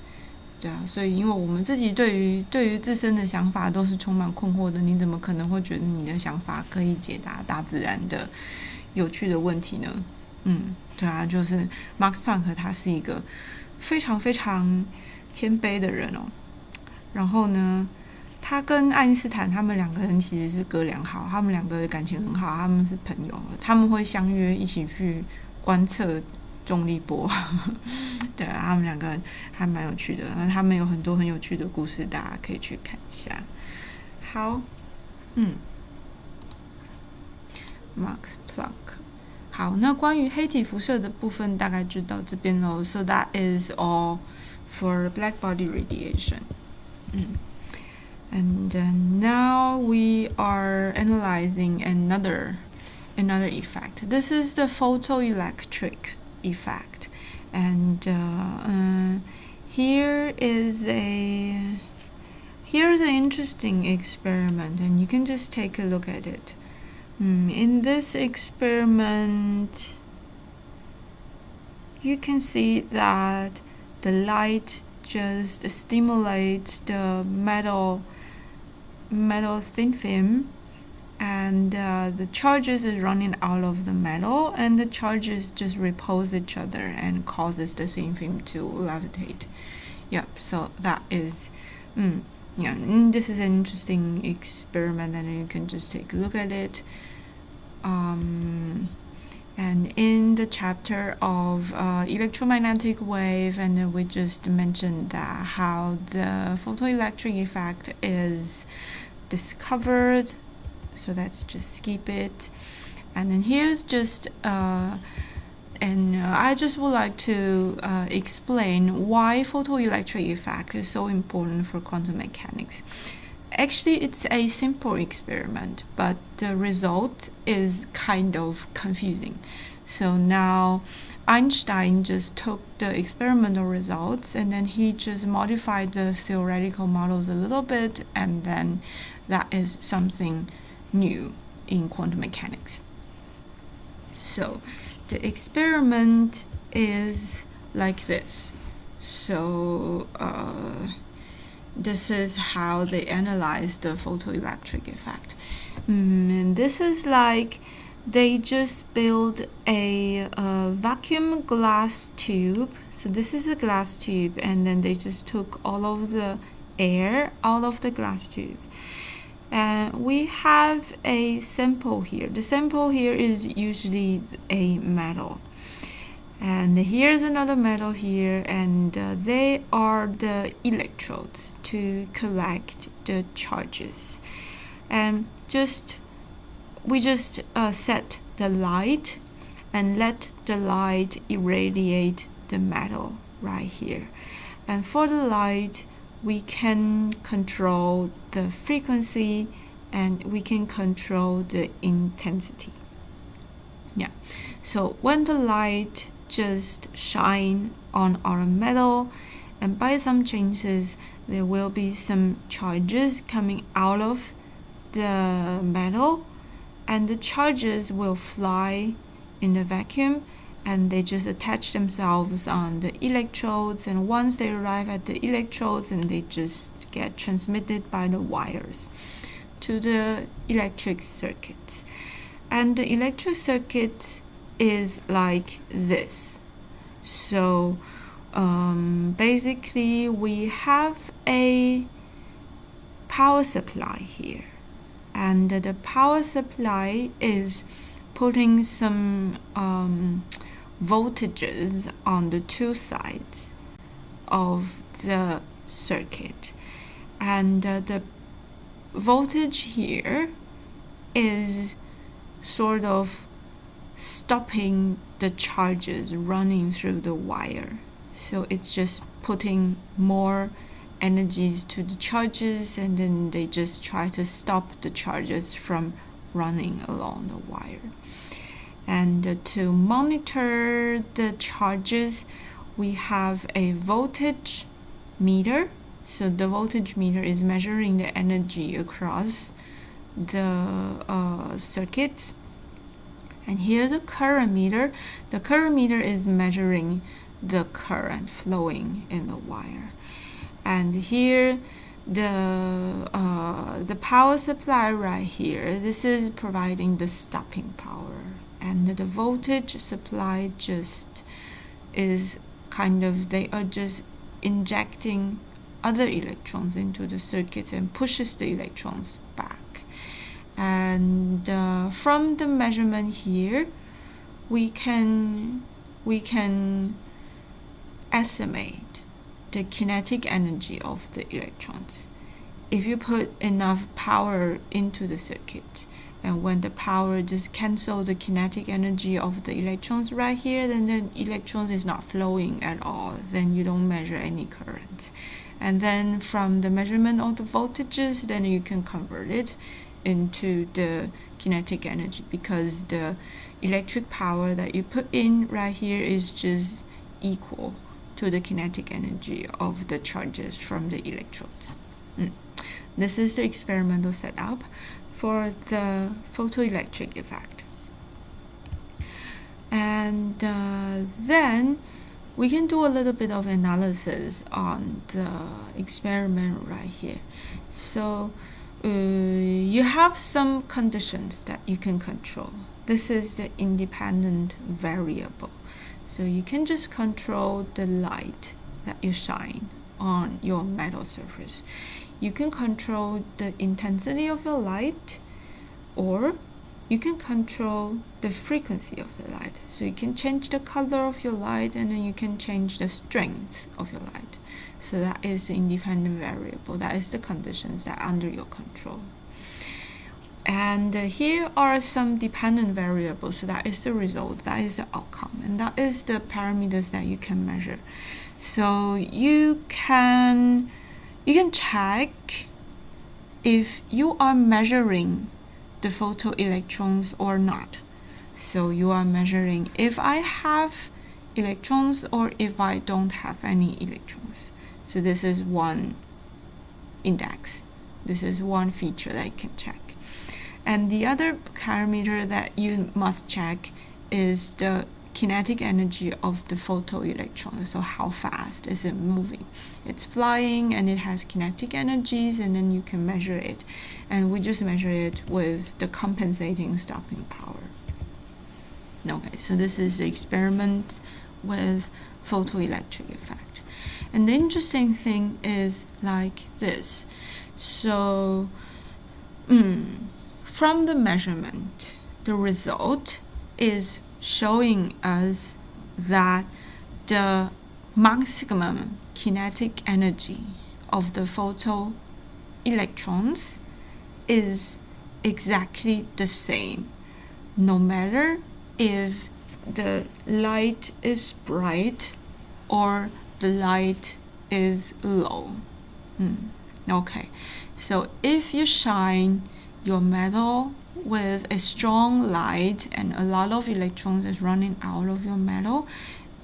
对啊，所以因为我们自己对于自身的想法都是充满困惑的，你怎么可能会觉得你的想法可以解答大自然的有趣的问题呢？对啊，就是 Max Planck 他是一个非常非常谦卑的人哦。然后呢，他跟爱因斯坦他们两个人其实是哥俩好，他们两个感情很好，他们是朋友，他们会相约一起去观测重力波。对啊，他们两个还蛮有趣的，他们有很多很有趣的故事，大家可以去看一下。好，Max Planck。好，那关于黑体辐射的部分大概就到这边咯。So that is all for black body radiation. And now we are analyzing another effect. This is the photoelectric effect. And here's an interesting experiment, and you can just take a look at it. In this experiment, you can see that the light just stimulates the metal thin film, and the charges is running out of the metal, and the charges just repulse each other and causes the thin film to levitate. Yep, so that is Yeah, and this is an interesting experiment, and you can just take a look at it. And in the chapter of electromagnetic wave, and we just mentioned that how the photoelectric effect is discovered. So let's just skip it. And then here's just I just would like to explain why photoelectric effect is so important for quantum mechanics. Actually, it's a simple experiment, but the result is kind of confusing. So now Einstein just took the experimental results and then he just modified the theoretical models a little bit, and then that is something new in quantum mechanics. So the experiment is like this. So this is how they analyze the photoelectric effect. And this is like they just build a vacuum glass tube. So this is a glass tube, and then they just took all of the air out of the glass tube. And we have a sample here. The sample here is usually a metal. And here's another metal here, and they are the electrodes to collect the charges. And we just set the light and let the light irradiate the metal right here. And for the light, we can control the frequency and we can control the intensity. Yeah. So when the light just shine on our metal, and by some changes there will be some charges coming out of the metal, and the charges will fly in the vacuum and they just attach themselves on the electrodes, and once they arrive at the electrodes, and they just get transmitted by the wires to the electric circuits. And the electric circuit is like this. So basically we have a power supply here, and the power supply is putting some voltages on the two sides of the circuit, and the voltage here is sort of stopping the charges running through the wire. So it's just putting more energies to the charges, and then they just try to stop the charges from running along the wire. And to monitor the charges, we have a voltage meter. So the voltage meter is measuring the energy across the circuits. And here the current meter. The current meter is measuring the current flowing in the wire. And here the power supply right here, this is providing the stopping power. And the voltage supply just is kind of, they are just injecting other electrons into the circuits and pushes the electrons back. And from the measurement here, we can estimate the kinetic energy of the electrons. If you put enough power into the circuit, and when the power just cancels the kinetic energy of the electrons right here, then the electrons is not flowing at all. Then you don't measure any current. And then from the measurement of the voltages, then you can convert it into the kinetic energy, because the electric power that you put in right here is just equal to the kinetic energy of the charges from the electrodes. This is the experimental setup for the photoelectric effect. And then we can do a little bit of analysis on the experiment right here. So you have some conditions that you can control. This is the independent variable. So you can just control the light that you shine on your metal surface. you can control the intensity of the light, or you can control the frequency of the light. So you can change the color of your light, and then you can change the strength of your light. So that is the independent variable. That is the conditions that are under your control. And here are some dependent variables. So that is the result, that is the outcome, and that is the parameters that you can measure. So you can check if you are measuring the photoelectrons or not. So you are measuring if I have electrons or if I don't have any electrons. So this is one index. This is one feature that you can check. And the other parameter that you must check is the kinetic energy of the photoelectron. So how fast is it moving? It's flying and it has kinetic energies, and then you can measure it. And we just measure it with the compensating stopping power. Okay, so this is the experiment with photoelectric effect. And the interesting thing is like this. So from the measurement, the result is showing us that the maximum kinetic energy of the photoelectrons is exactly the same, no matter if the light is bright or the light is low. Okay, so if you shine your metal with a strong light and a lot of electrons is running out of your metal,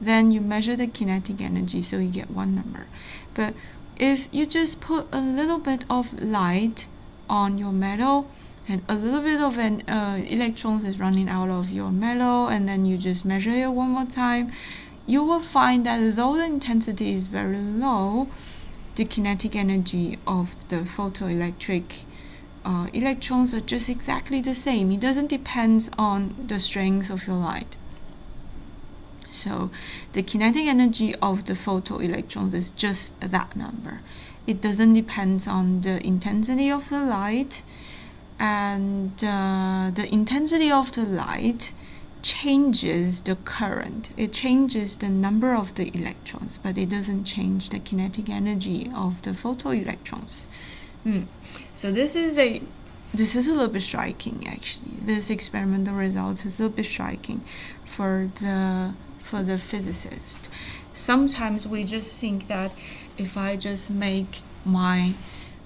then you measure the kinetic energy, so you get one number. But if you just put a little bit of light on your metal and a little bit of electrons is running out of your metal, and then you just measure it one more time, you will find that though the intensity is very low, the kinetic energy of the photoelectric electrons are just exactly the same. It doesn't depend on the strength of your light. So the kinetic energy of the photoelectrons is just that number. It doesn't depend on the intensity of the light, and the intensity of the light changes the current. It changes the number of the electrons, but it doesn't change the kinetic energy of the photoelectrons. So this is a little bit striking, actually. This experimental result is a little bit striking for the physicist. Sometimes we just think that if I just make my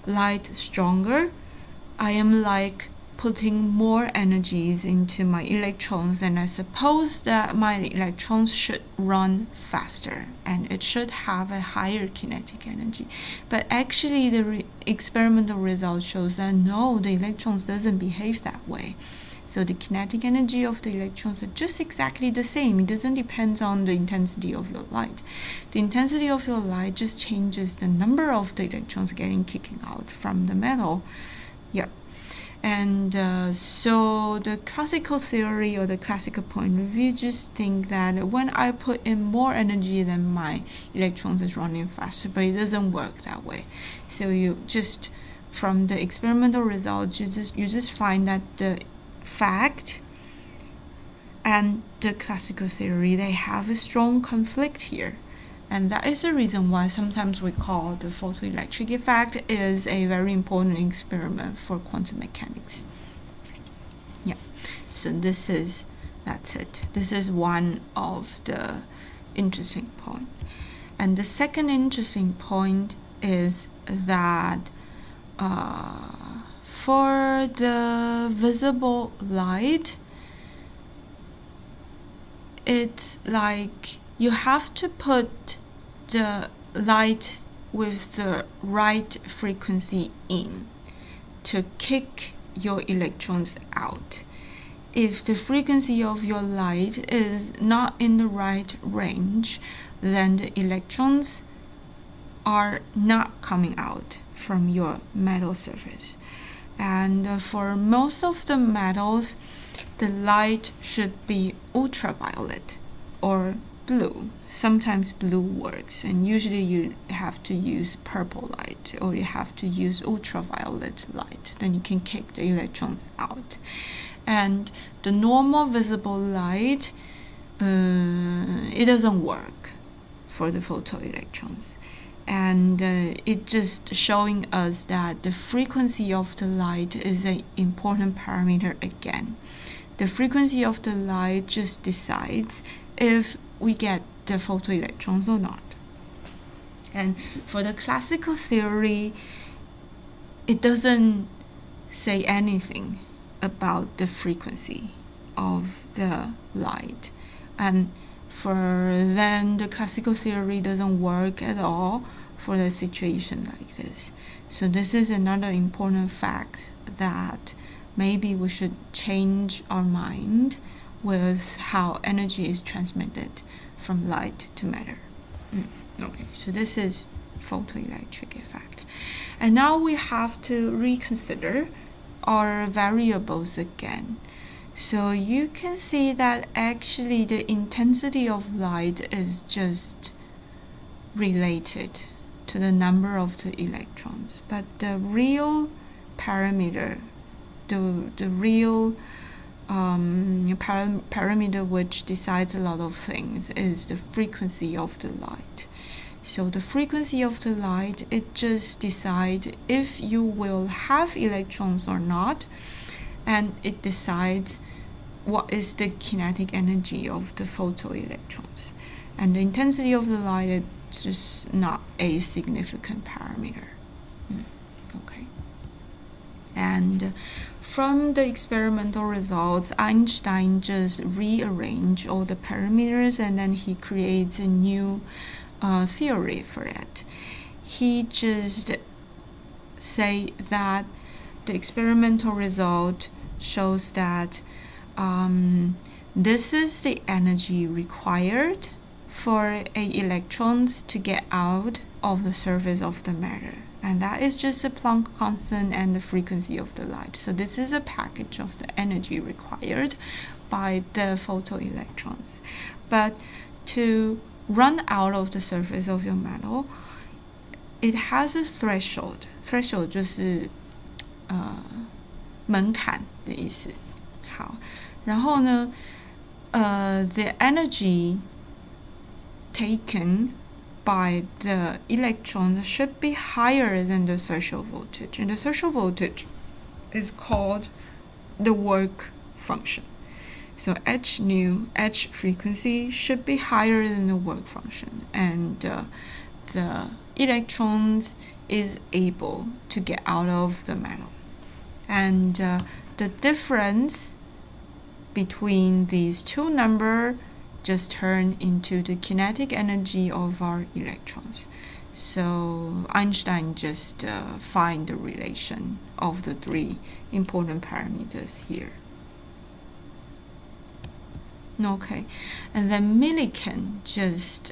light stronger, I am like putting more energies into my electrons, and I suppose that my electrons should run faster and it should have a higher kinetic energy. But actually the experimental result shows that no, the electrons doesn't behave that way. So the kinetic energy of the electrons are just exactly the same. It doesn't depend on the intensity of your light. The intensity of your light just changes the number of the electrons kicking out from the metal. Yeah. And so the classical theory or the classical point of view just think that when I put in more energy, then my electrons is running faster, but it doesn't work that way. So you just, from the experimental results, you just find that the fact and the classical theory, they have a strong conflict here. And that is the reason why sometimes we call the photoelectric effect is a very important experiment for quantum mechanics. Yeah, so that's it. This is one of the interesting points. And the second interesting point is that for the visible light, it's like you have to put the light with the right frequency in to kick your electrons out. If the frequency of your light is not in the right range, then the electrons are not coming out from your metal surface. And for most of the metals, the light should be ultraviolet or blue. Sometimes blue works, and usually you have to use purple light or you have to use ultraviolet light. Then you can kick the electrons out. And the normal visible light, it doesn't work for the photoelectrons. And it just showing us that the frequency of the light is an important parameter again. The frequency of the light just decides if we get the photoelectrons or not. And for the classical theory, it doesn't say anything about the frequency of the light. And for then the classical theory doesn't work at all for a situation like this. So this is another important fact that maybe we should change our mind with how energy is transmitted from light to matter. Okay, so this is photoelectric effect. And now we have to reconsider our variables again. So you can see that actually the intensity of light is just related to the number of the electrons. But the real parameter, the real parameter which decides a lot of things is the frequency of the light. So the frequency of the light, it just decides if you will have electrons or not, and it decides what is the kinetic energy of the photoelectrons. And the intensity of the light is just not a significant parameter. Okay. And from the experimental results, Einstein just rearranged all the parameters and then he creates a new theory for it. He just say that the experimental result shows that this is the energy required for a electrons to get out of the surface of the matter. And that is just the Planck constant and the frequency of the light. So this is a package of the energy required by the photoelectrons. But to run out of the surface of your metal, it has a threshold. Threshold 就是门槛的意思。好，然后呢，the energy taken by the electrons should be higher than the threshold voltage, and the threshold voltage is called the work function. So h nu, h frequency, should be higher than the work function, and the electrons is able to get out of the metal. And the difference between these two numbers just turn into the kinetic energy of our electrons. So Einstein just find the relation of the three important parameters here. Okay, and then Millikan just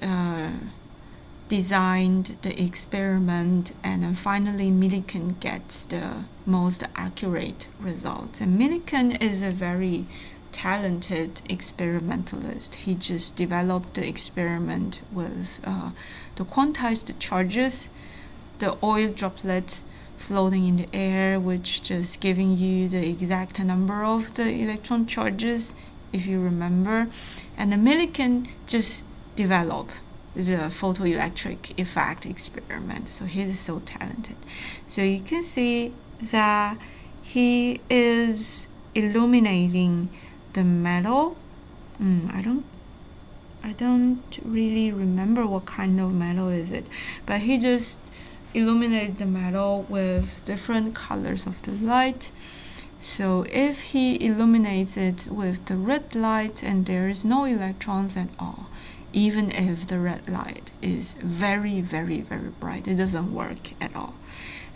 designed the experiment, and then finally Millikan gets the most accurate results. And Millikan is a very talented experimentalist. He just developed the experiment with the quantized charges, the oil droplets floating in the air, which just giving you the exact number of the electron charges, if you remember. And the Millikan just developed the photoelectric effect experiment. So he is so talented. So you can see that he is illuminating the metal. I don't really remember what kind of metal is it, but he just illuminated the metal with different colors of the light. So if he illuminates it with the red light and there is no electrons at all, even if the red light is very, very, very bright, it doesn't work at all.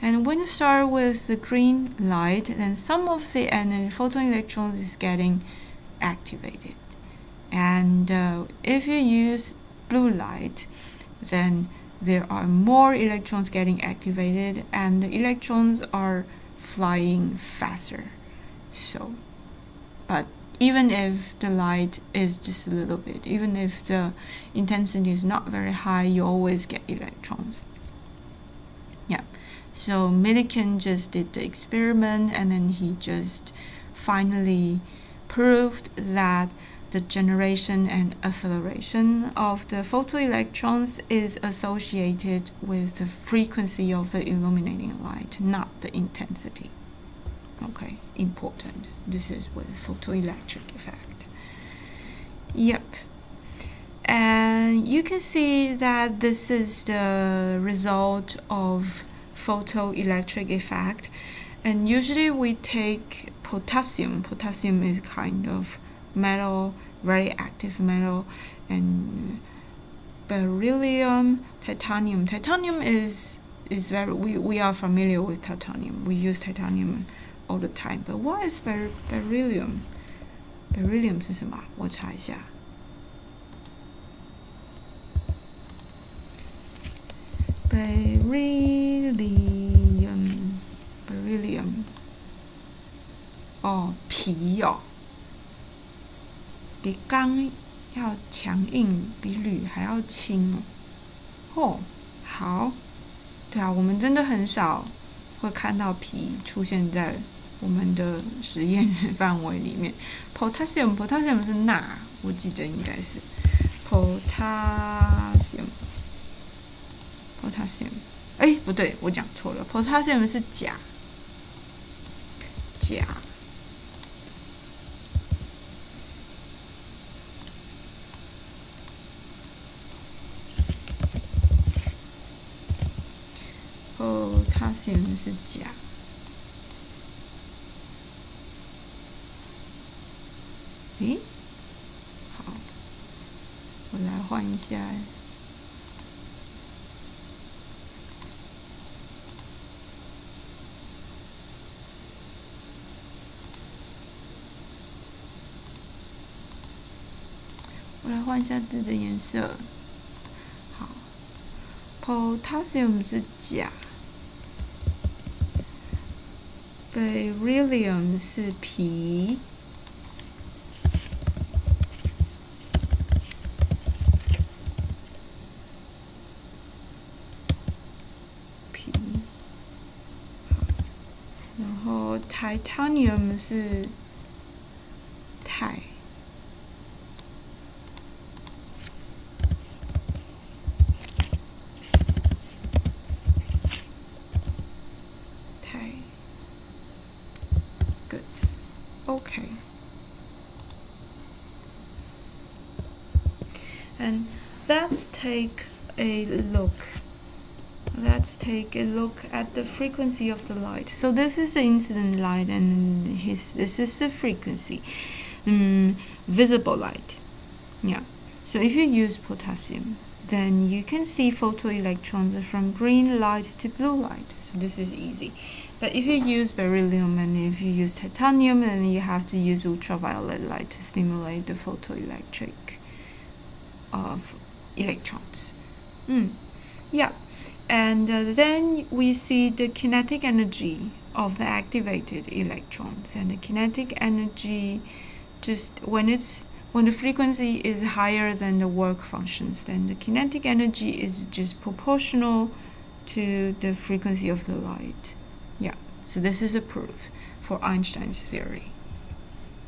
And when you start with the green light, then some of the photoelectrons is getting activated. And if you use blue light, then there are more electrons getting activated and the electrons are flying faster. So, but even if the light is just a little bit, even if the intensity is not very high, you always get electrons. Yeah. So Millikan just did the experiment, and then he just finally proved that the generation and acceleration of the photoelectrons is associated with the frequency of the illuminating light, not the intensity. Okay, important. This is with photoelectric effect. Yep. And you can see that this is the result of photoelectric effect. And usually we take potassium. Potassium is kind of metal, very active metal, and beryllium, titanium. Titanium is very, we are familiar with titanium. We use titanium all the time. But what is beryllium? Beryllium 是什么？我查一下。beryllium 哦，铍哦，比钢要强硬，比铝还要轻哦。哦，好，对啊，我们真的很少会看到铍出现在我们的实验范围里面。potassium 是钠，我记得应该是 potassium。哎，不对，我讲错了。potassium 是钾。potassium 是钾。诶，好，我来换一下。我来换一下字的颜色。好 ，potassium 是钾 ，beryllium 是铍。然后 titanium 是钛。Good. Okay. And let's take a look. Let's take a look at the frequency of the light. So this is the incident light, and this is the frequency. Visible light. Yeah. So if you use potassium, then you can see photoelectrons from green light to blue light. So this is easy. But if you use beryllium and if you use titanium, then you have to use ultraviolet light to stimulate the photoelectric of electrons. Yeah. And then we see the kinetic energy of the activated electrons. And the kinetic energy, just when the frequency is higher than the work functions, then the kinetic energy is just proportional to the frequency of the light. Yeah, so this is a proof for Einstein's theory.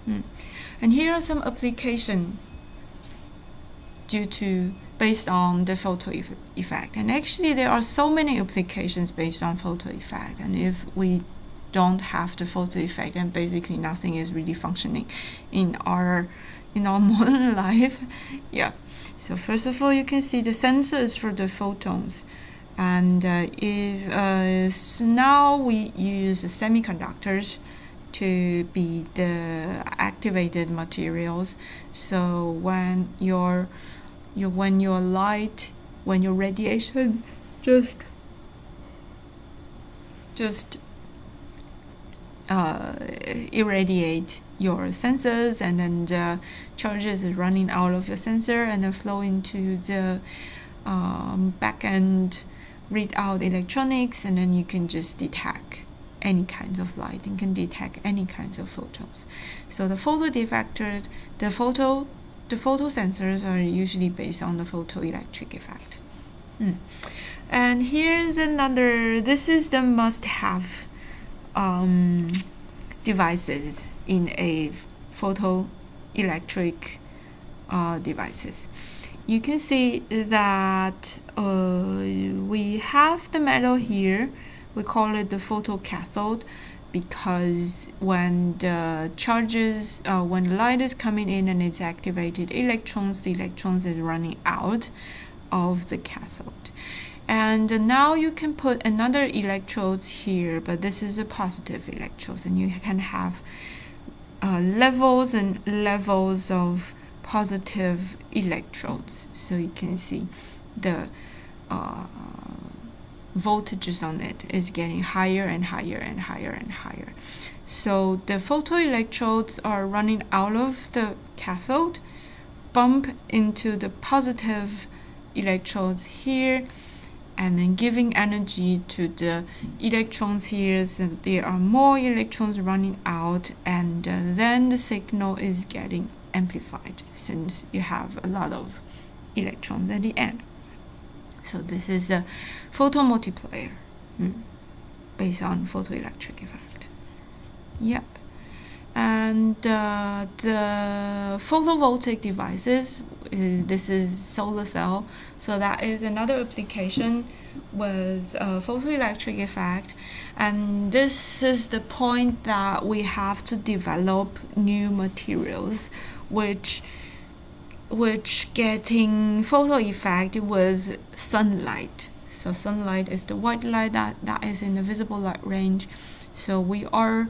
And here are some applications based on the photo effect. And actually there are so many applications based on photo effect. And if we don't have the photo effect, then basically nothing is really functioning in our modern life. Yeah. So first of all, you can see the sensors for the photons. And so now we use semiconductors to be the activated materials. So when your radiation just irradiate your sensors, and then the charges is running out of your sensor and then flow into the back end readout electronics, and then you can just detect any kinds of light and can detect any kinds of photons. So the photo detector, the photo sensors are usually based on the photoelectric effect. And here's another. This is the must-have devices in a photoelectric devices. You can see that we have the metal here. We call it the photocathode because when the charges, when the light is coming in and it's activated electrons, the electrons is running out of the cathode. And now you can put another electrodes here, but this is a positive electrodes, and you can have levels and levels of positive electrodes. So you can see the voltages on it is getting higher and higher and higher and higher. So the photoelectrodes are running out of the cathode, bump into the positive electrodes here, and then giving energy to the electrons here, so there are more electrons running out, and then the signal is getting amplified since you have a lot of electrons at the end. So this is a photomultiplier based on photoelectric effect. Yep. And the photovoltaic devices, this is solar cell, so that is another application with photoelectric effect. And this is the point that we have to develop new materials which getting photo effect with sunlight. So sunlight is the white light that is in the visible light range. So we are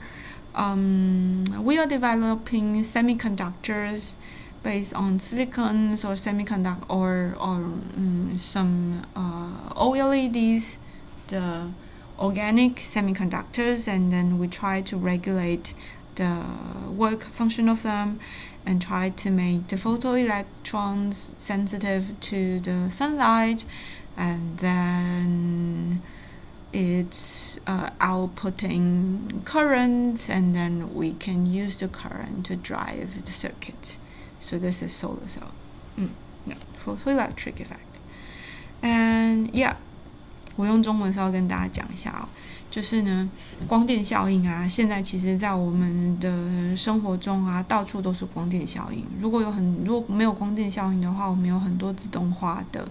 developing semiconductors based on silicons or semiconductor or some OLEDs, the organic semiconductors, and then we try to regulate the work function of them and try to make the photoelectrons sensitive to the sunlight, and then it's outputting currents, and then we can use the current to drive the circuit. So this is solar cell, photoelectric effect. And yeah, 我用中文稍微跟大家讲一下哦，就是呢，光电效应啊，现在其实在我们的生活中啊，到处都是光电效应。如果没有光电效应的话，我们有很多自动化的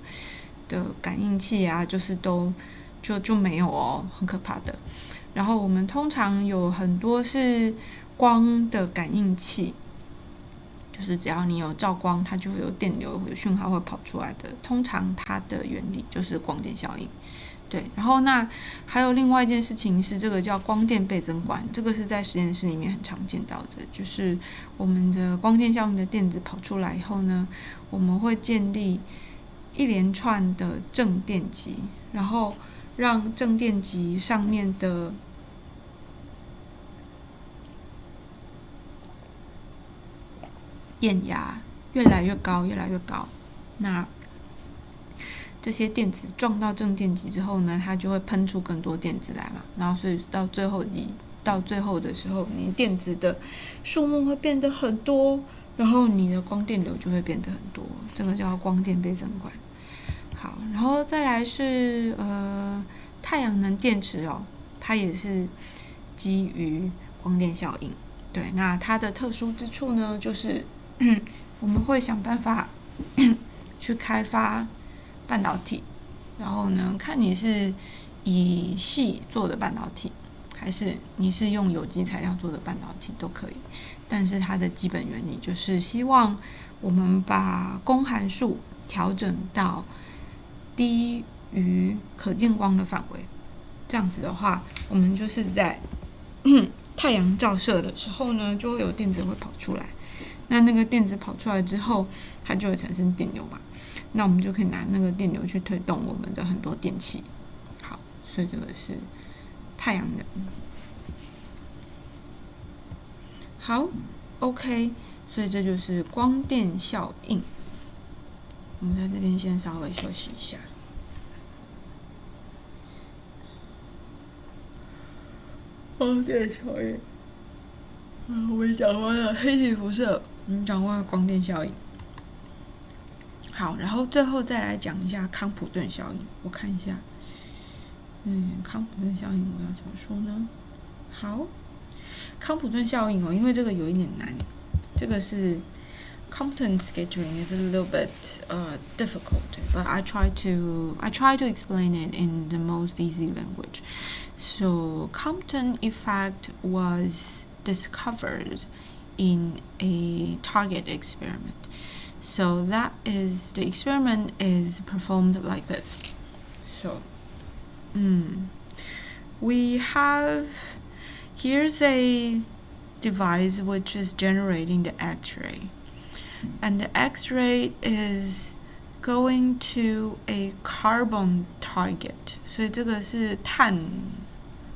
感应器啊，就是就没有哦，很可怕的。然后我们通常有很多是光的感应器，就是只要你有照光，它就会有电流有讯号会跑出来的。通常它的原理就是光电效应。对，然后那还有另外一件事情是这个叫光电倍增管，这个是在实验室里面很常见到的，就是我们的光电效应的电子跑出来以后呢，我们会建立一连串的正电极，然后让正电极上面的电压越来越高，越来越高。那这些电子撞到正电极之后呢，它就会喷出更多电子来嘛，然后所以到最后的时候，你电子的数目会变得很多，然后你的光电流就会变得很多，这个叫光电倍增管。好，然后再来是太阳能电池哦，它也是基于光电效应。对，那它的特殊之处呢，就是我们会想办法去开发半导体，然后呢，看你是以矽做的半导体，还是你是用有机材料做的半导体都可以。但是它的基本原理就是希望我们把光函数调整到低于可见光的范围，这样子的话，我们就是在太阳照射的时候呢，就会有电子会跑出来。那个电子跑出来之后，它就会产生电流嘛。那我们就可以拿那个电流去推动我们的很多电器。好，所以这个是太阳能。好 ，OK， 所以这就是光电效应。我们在这边先稍微休息一下。光电效应。我们讲完了黑体辐射，讲完了光电效应。好，然后最后再来讲一下康普顿效应。我看一下，康普顿效应我要怎么说呢？好，康普顿效应因为这个有一点难，这个是 Compton scattering is a little bit difficult, but I try to explain it in the most easy language. So Compton effect was discovered in a target experiment. So that is, the experiment is performed like this. So, we have, here's a device which is generating the X-ray. And the X-ray is going to a carbon target. 所以这个是碳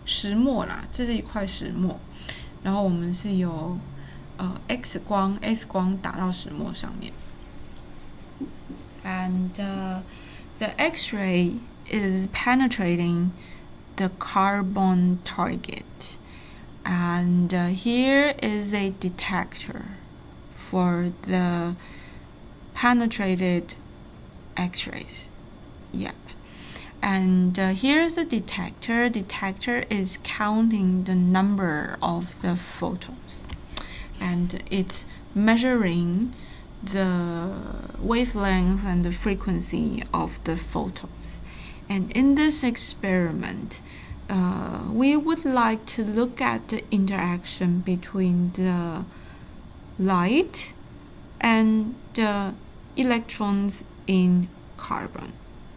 石墨啦，这是一块石墨。然后我们是由X 光打到石墨上面。And the X-ray is penetrating the carbon target. And here is a detector for the penetrated X-rays. Yeah. And here's the detector. Detector is counting the number of the photons. And it's measuring the wavelength and the frequency of the photons. And in this experiment, we would like to look at the interaction between the light and the electrons in carbon.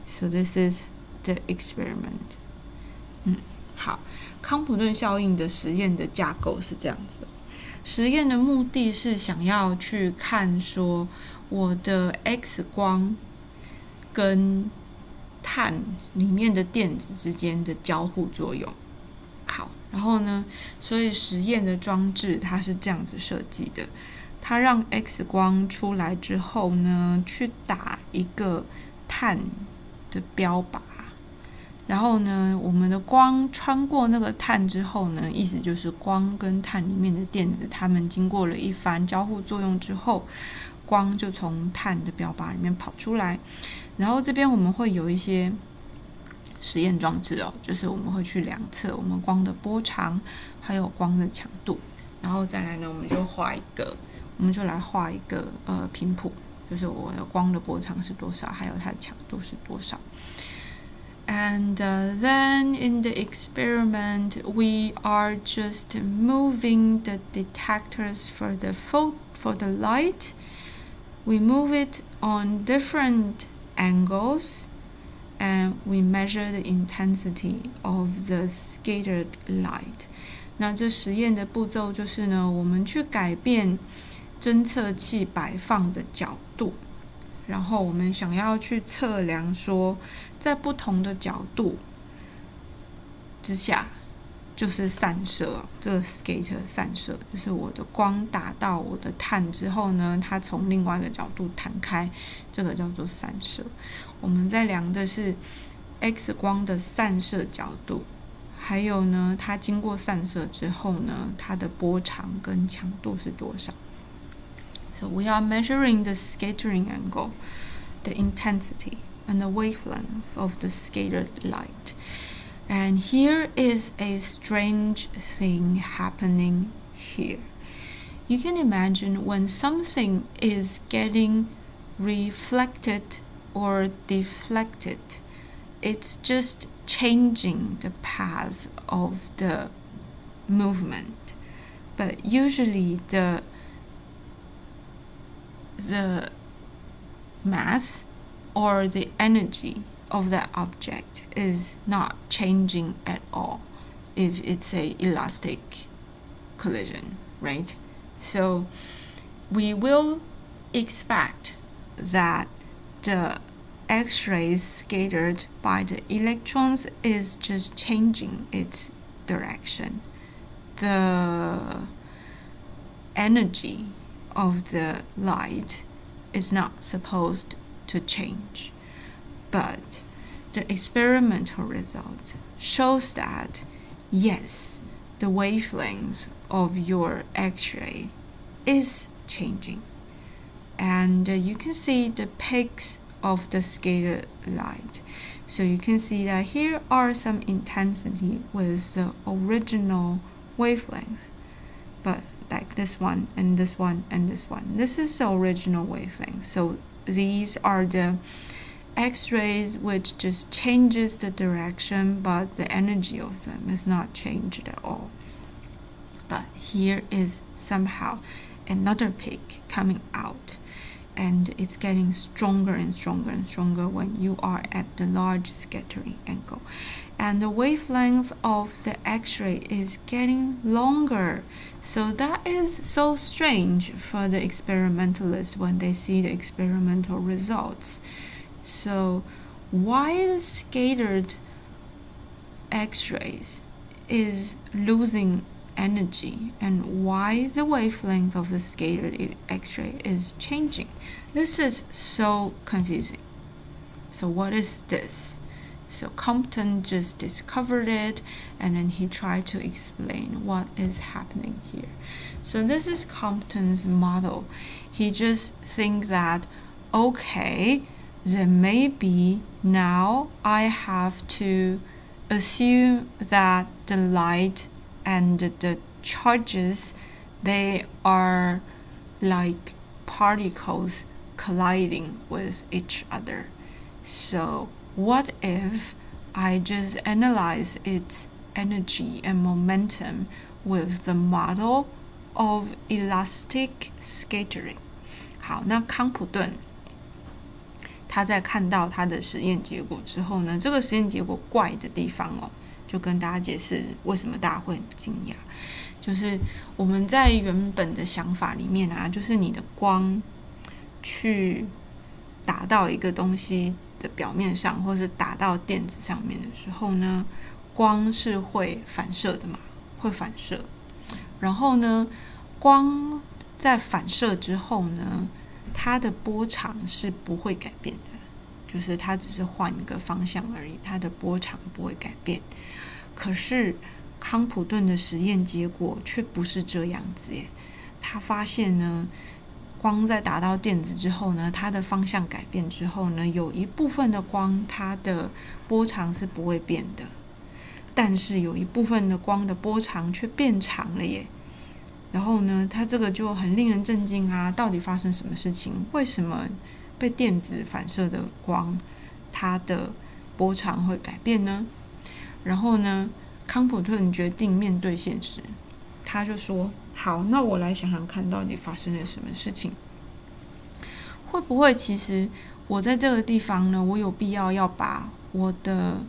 So this is the experiment. 好，康普顿效应的实验的架构是这样子的。实验的目的是想要去看说我的 X 光跟碳里面的电子之间的交互作用。好，然后呢，所以实验的装置它是这样子设计的，它让 X 光出来之后呢，去打一个碳的标靶。然后呢，我们的光穿过那个碳之后呢，意思就是光跟碳里面的电子，它们经过了一番交互作用之后，光就从碳的标靶里面跑出来。然后这边我们会有一些实验装置就是我们会去量测我们光的波长，还有光的强度。然后再来呢，我们就来画一个频谱，就是我的光的波长是多少，还有它的强度是多少。And then in the experiment, we are just moving the detectors for the light. We move it on different angles, and we measure the intensity of the scattered light. 那这实验的步骤就是呢，我们去改变侦测器摆放的角度。然后我们想要去测量说，在不同的角度之下，就是散射，这个 scatter 散射，就是我的光打到我的碳之后呢，它从另外一个角度弹开，这个叫做散射。我们在量的是 X 光的散射角度，还有呢，它经过散射之后呢，它的波长跟强度是多少。So we are measuring the scattering angle, the intensity, and the wavelength of the scattered light. And here is a strange thing happening here. You can imagine when something is getting reflected or deflected, it's just changing the path of the movement. But usually the mass or the energy of that object is not changing at all if it's a elastic collision, right? So we will expect that the X-rays scattered by the electrons is just changing its direction. The energy of the light is not supposed to change, but the experimental result shows that yes, the wavelength of your X-ray is changing. And you can see the peaks of the scattered light. So you can see that here are some intensity with the original wavelength, but like this one and this one and this one. This is the original wavelength. So these are the X-rays which just changes the direction, but the energy of them is not changed at all. But here is somehow another peak coming out, and it's getting stronger and stronger and stronger when you are at the large scattering angle. And the wavelength of the X-ray is getting longer. So that is so strange for the experimentalists when they see the experimental results. So why the scattered X-rays is losing energy, and why the wavelength of the scattered X-ray is changing? This is so confusing. So what is this? So Compton just discovered it, and then he tried to explain what is happening here. So this is Compton's model. He just think that, okay, then maybe now I have to assume that the light and the charges, they are like particles colliding with each other. So what if I just analyze its energy and momentum with the model of elastic scattering? 好，那康普顿他在看到他的实验结果之后呢，这个实验结果怪的地方就跟大家解释为什么大家会很惊讶。就是我们在原本的想法里面啊，就是你的光去打到一个东西的表面上，或是打到电子上面的时候呢，光是会反射的嘛，会反射。然后呢，光在反射之后呢，它的波长是不会改变的，就是它只是换一个方向而已，它的波长不会改变。可是康普顿的实验结果却不是这样子耶，他发现呢，光在打到电子之后呢，它的方向改变之后呢，有一部分的光它的波长是不会变的，但是有一部分的光的波长却变长了耶。然后呢，它这个就很令人震惊啊！到底发生什么事情？为什么被电子反射的光，它的波长会改变呢？然后呢，康普顿决定面对现实，他就说：“好，那我来想想看，到底发生了什么事情？会不会其实我在这个地方呢，我有必要把我的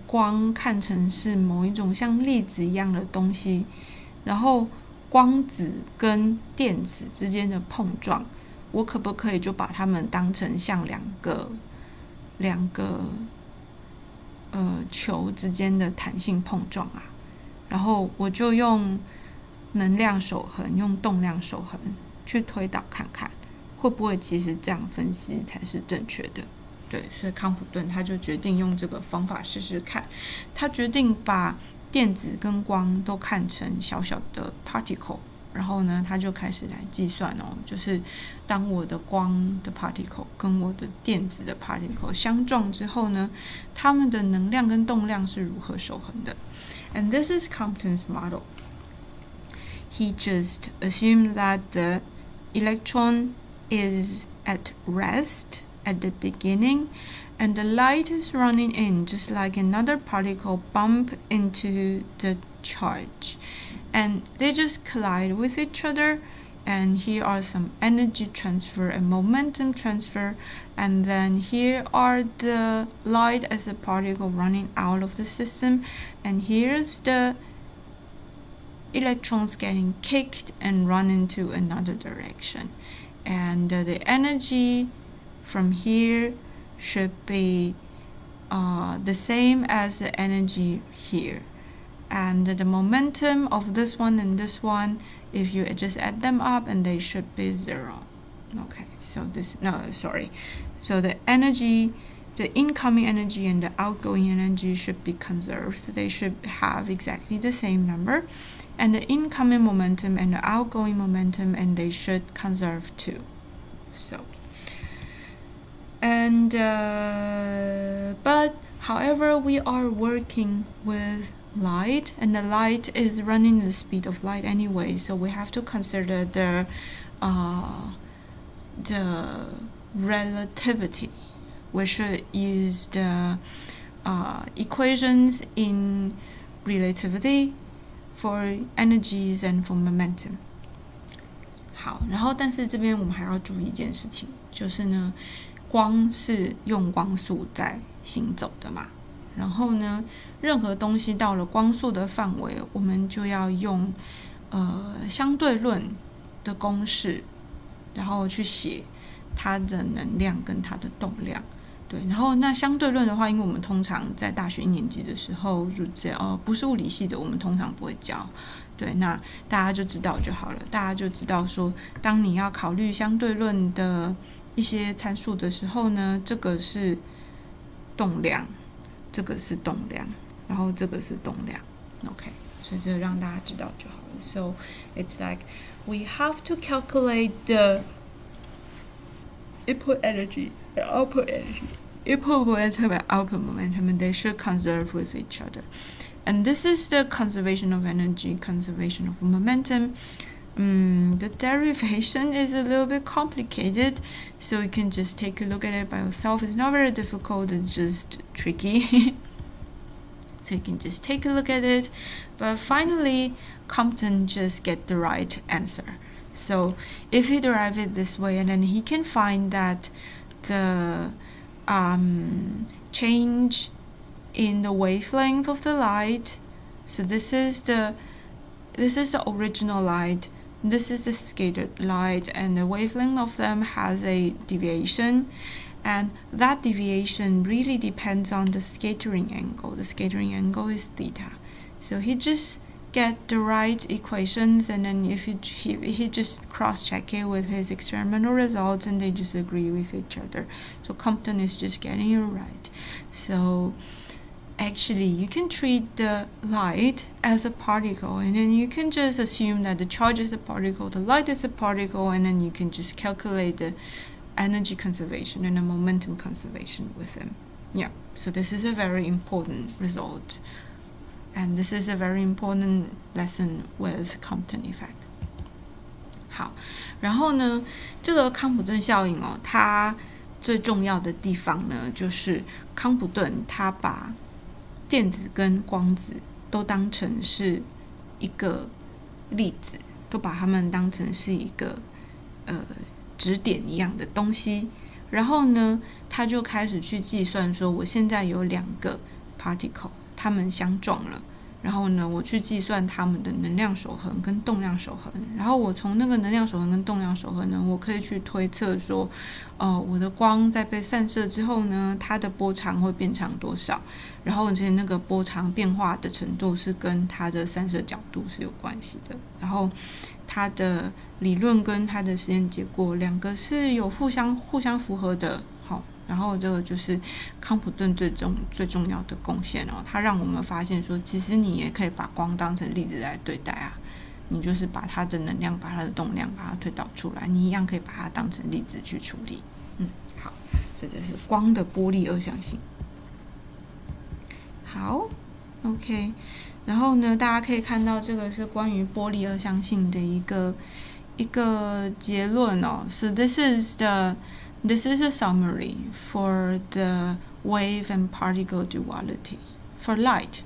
光看成是某一种像粒子一样的东西？”然后光子跟电子之间的碰撞，我可不可以就把它们当成像两个球之间的弹性碰撞啊？然后我就用能量守恒，用动量守恒去推导看看，会不会其实这样分析才是正确的？对，所以康普顿他就决定用这个方法试试看。他决定把电子跟光都看成小小的 particle， 然后呢，他就开始来计算就是当我的光的 particle 跟我的电子的 particle 相撞之后呢，它们的能量跟动量是如何守恒的。And this is Compton's model. He just assumed that the electron is at rest at the beginning, and the light is running in just like another particle bump into the charge, and they just collide with each other, and here are some energy transfer and momentum transfer, and then here are the light as a particle running out of the system, and here's the electrons getting kicked and run into another direction, and the energy from here should be the same as the energy here, and the momentum of this one and this one, if you just add them up, and they should be 0. Okay, so so the energy the incoming energy and the outgoing energy should be conserved. They should have exactly the same number, and the incoming momentum and the outgoing momentum, and they should conserve too. So, and but however, we are working with light, and the light is running the speed of light anyway, so we have to consider the relativity. We should use the equations in relativity for energies and for momentum. 好，然后但是这边我们还要注意一件事情，就是呢，光是用光速在行走的嘛，然后呢，任何东西到了光速的范围，我们就要用相对论的公式，然后去写它的能量跟它的动量。对，然后那相对论的话，因为我们通常在大学1年级的时候，不是物理系的，我们通常不会教。对，那大家就知道就好了。大家就知道说，当你要考虑相对论的一些参数的时候呢，这个是动量，这个是动量，然后这个是动量。OK， 所以这个让大家知道就好了。So it's like we have to calculate the input energy and output energy. Input momentum and output momentum, and they should conserve with each other. And this is the conservation of energy, conservation of momentum. The derivation is a little bit complicated, so you can just take a look at it by yourself. It's not very difficult, it's just tricky. So you can just take a look at it. But finally, Compton just get the right answer. So if he derive it this way, and then he can find that the change in the wavelength of the light, so this is the original light, this is the scattered light, and the wavelength of them has a deviation, and that deviation really depends on the scattering angle. The scattering angle is theta. So he just get the right equations, and then if he just cross-check it with his experimental results, and they just agree with each other. So Compton is just getting it right. So actually, you can treat the light as a particle, and then you can just assume that the charge is a particle, the light is a particle, and then you can just calculate the energy conservation and the momentum conservation with them. Yeah, so this is a very important result. And this is a very important lesson with Compton effect. 好，然后呢，这个康普顿效应哦，它最重要的地方呢，就是康普顿它把电子跟光子都当成是一个粒子，都把它们当成是一个质点一样的东西。然后呢，他就开始去计算说，我现在有2个 particle。它们相撞了，然后呢，我去计算它们的能量守恒跟动量守恒，然后我从那个能量守恒跟动量守恒呢，我可以去推测说，我的光在被散射之后呢，它的波长会变长多少，然后而且那个波长变化的程度是跟它的散射角度是有关系的，然后它的理论跟它的实验结果2个是有互相符合的。然后这个就是康普顿最重要的贡献哦，它让我们发现说，其实你也可以把光当成粒子来对待啊，你就是把它的能量、把它的动量把它推导出来，你一样可以把它当成粒子去处理。好，这就是光的波粒二象性。好 ，OK， 然后呢，大家可以看到这个是关于波粒二象性的一个结论哦。So this is a summary for the wave and particle duality for light.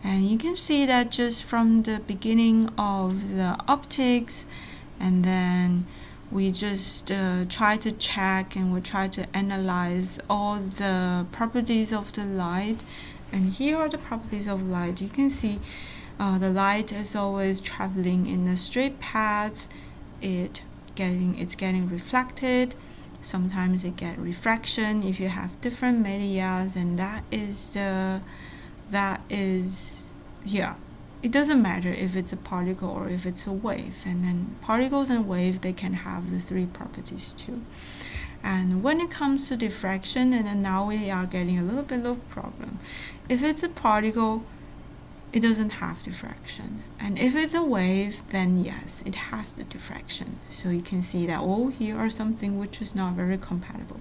And you can see that just from the beginning of the optics, and then we just try to check and we try to analyze all the properties of the light. And here are the properties of light. You can see the light is always traveling in a straight path. It's getting reflected. Sometimes it gets refraction if you have different medias, and it doesn't matter if it's a particle or if it's a wave. And then particles and waves, they can have the 3 properties too. And when it comes to diffraction, and then now we are getting a little bit of problem. If it's a particle, it doesn't have diffraction. And if it's a wave, then yes, it has the diffraction. So you can see that, oh, here are something which is not very compatible.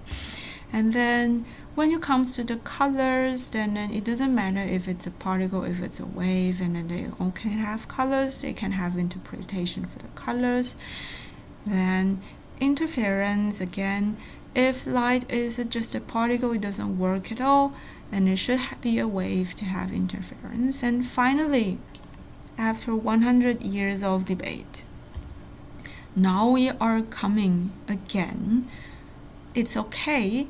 And then when it comes to the colors, then it doesn't matter if it's a particle, if it's a wave, and then they all can have colors, they can have interpretation for the colors. Then interference, again, if light is just a particle, it doesn't work at all, then it should be a wave to have interference. And finally, after 100 years of debate, now we are coming again. It's okay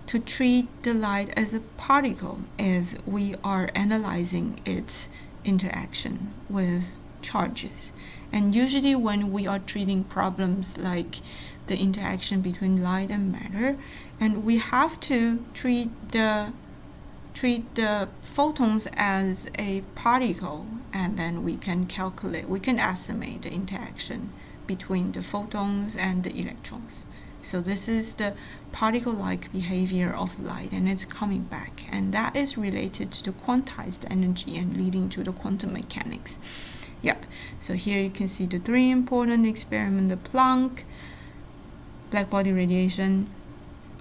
to treat the light as a particle if we are analyzing its interaction with charges. And usually when we are treating problems like the interaction between light and matter, and we have to treat the photons as a particle, and then we can estimate the interaction between the photons and the electrons. So this is the particle-like behavior of light, and it's coming back, and that is related to the quantized energy and leading to the quantum mechanics. Yep, so here you can see the three important experiments: the Planck, blackbody radiation,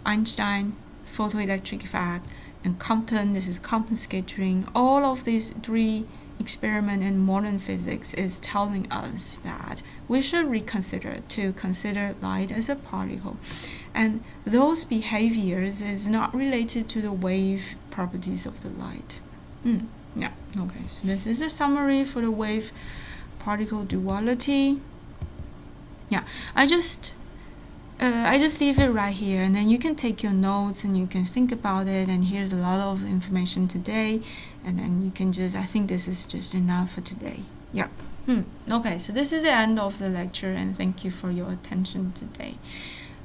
Einstein, photoelectric effect, and Compton. This is Compton scattering. All of these three experiments in modern physics is telling us that we should consider light as a particle, and those behaviors is not related to the wave properties of the light. Yeah, okay, so this is a summary for the wave particle duality. Yeah, I just leave it right here, and then you can take your notes and you can think about it, and here's a lot of information today, and then you can I think this is just enough for today. Yeah. Okay, so this is the end of the lecture, and thank you for your attention today.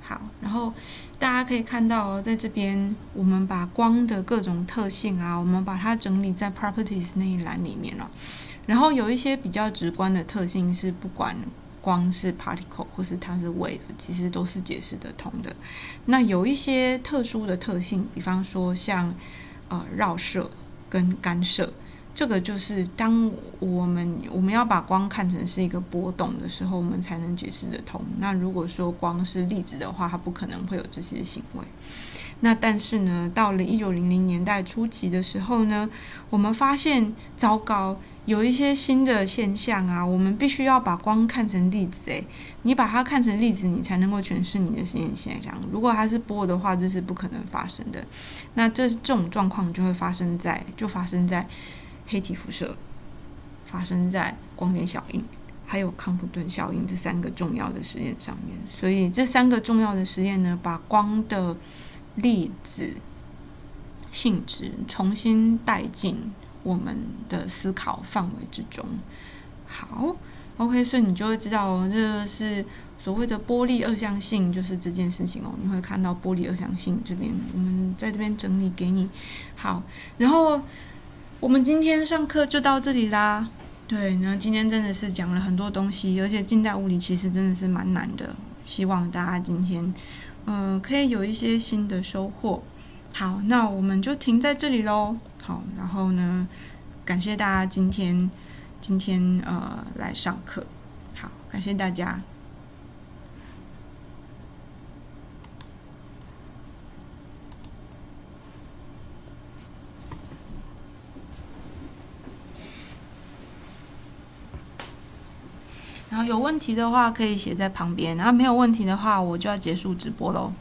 好，然后大家可以看到，在这边我们把光的各种特性啊，我们把它整理在 properties 那一栏里面了。然后有一些比较直观的特性是不管光是 particle 或是它是 wave， 其实都是解释得通的。那有一些特殊的特性，比方说像绕射跟干涉，这个就是当我们要把光看成是一个波动的时候，我们才能解释得通。那如果说光是粒子的话，它不可能会有这些行为。那但是呢，到了1900年代初期的时候呢，我们发现糟糕，有一些新的现象啊，我们必须要把光看成粒子。你把它看成粒子，你才能够诠释你的实验现象。如果它是波的话，这是不可能发生的。那这种状况就发生在黑体辐射，发生在光点效应，还有康普顿效应这三个重要的实验上面。所以这三个重要的实验呢，把光的粒子性质重新带进我们的思考范围之中。好 ，OK， 所以你就会知道这是所谓的波粒二象性，就是这件事情哦。你会看到波粒二象性这边，我们在这边整理给你。好，然后我们今天上课就到这里啦。对，那今天真的是讲了很多东西，而且近代物理其实真的是蛮难的。希望大家今天可以有一些新的收获。好，那我们就停在这里咯。好，然后呢，感谢大家今天来上课。好，感谢大家。然后有问题的话可以写在旁边，然后没有问题的话我就要结束直播咯。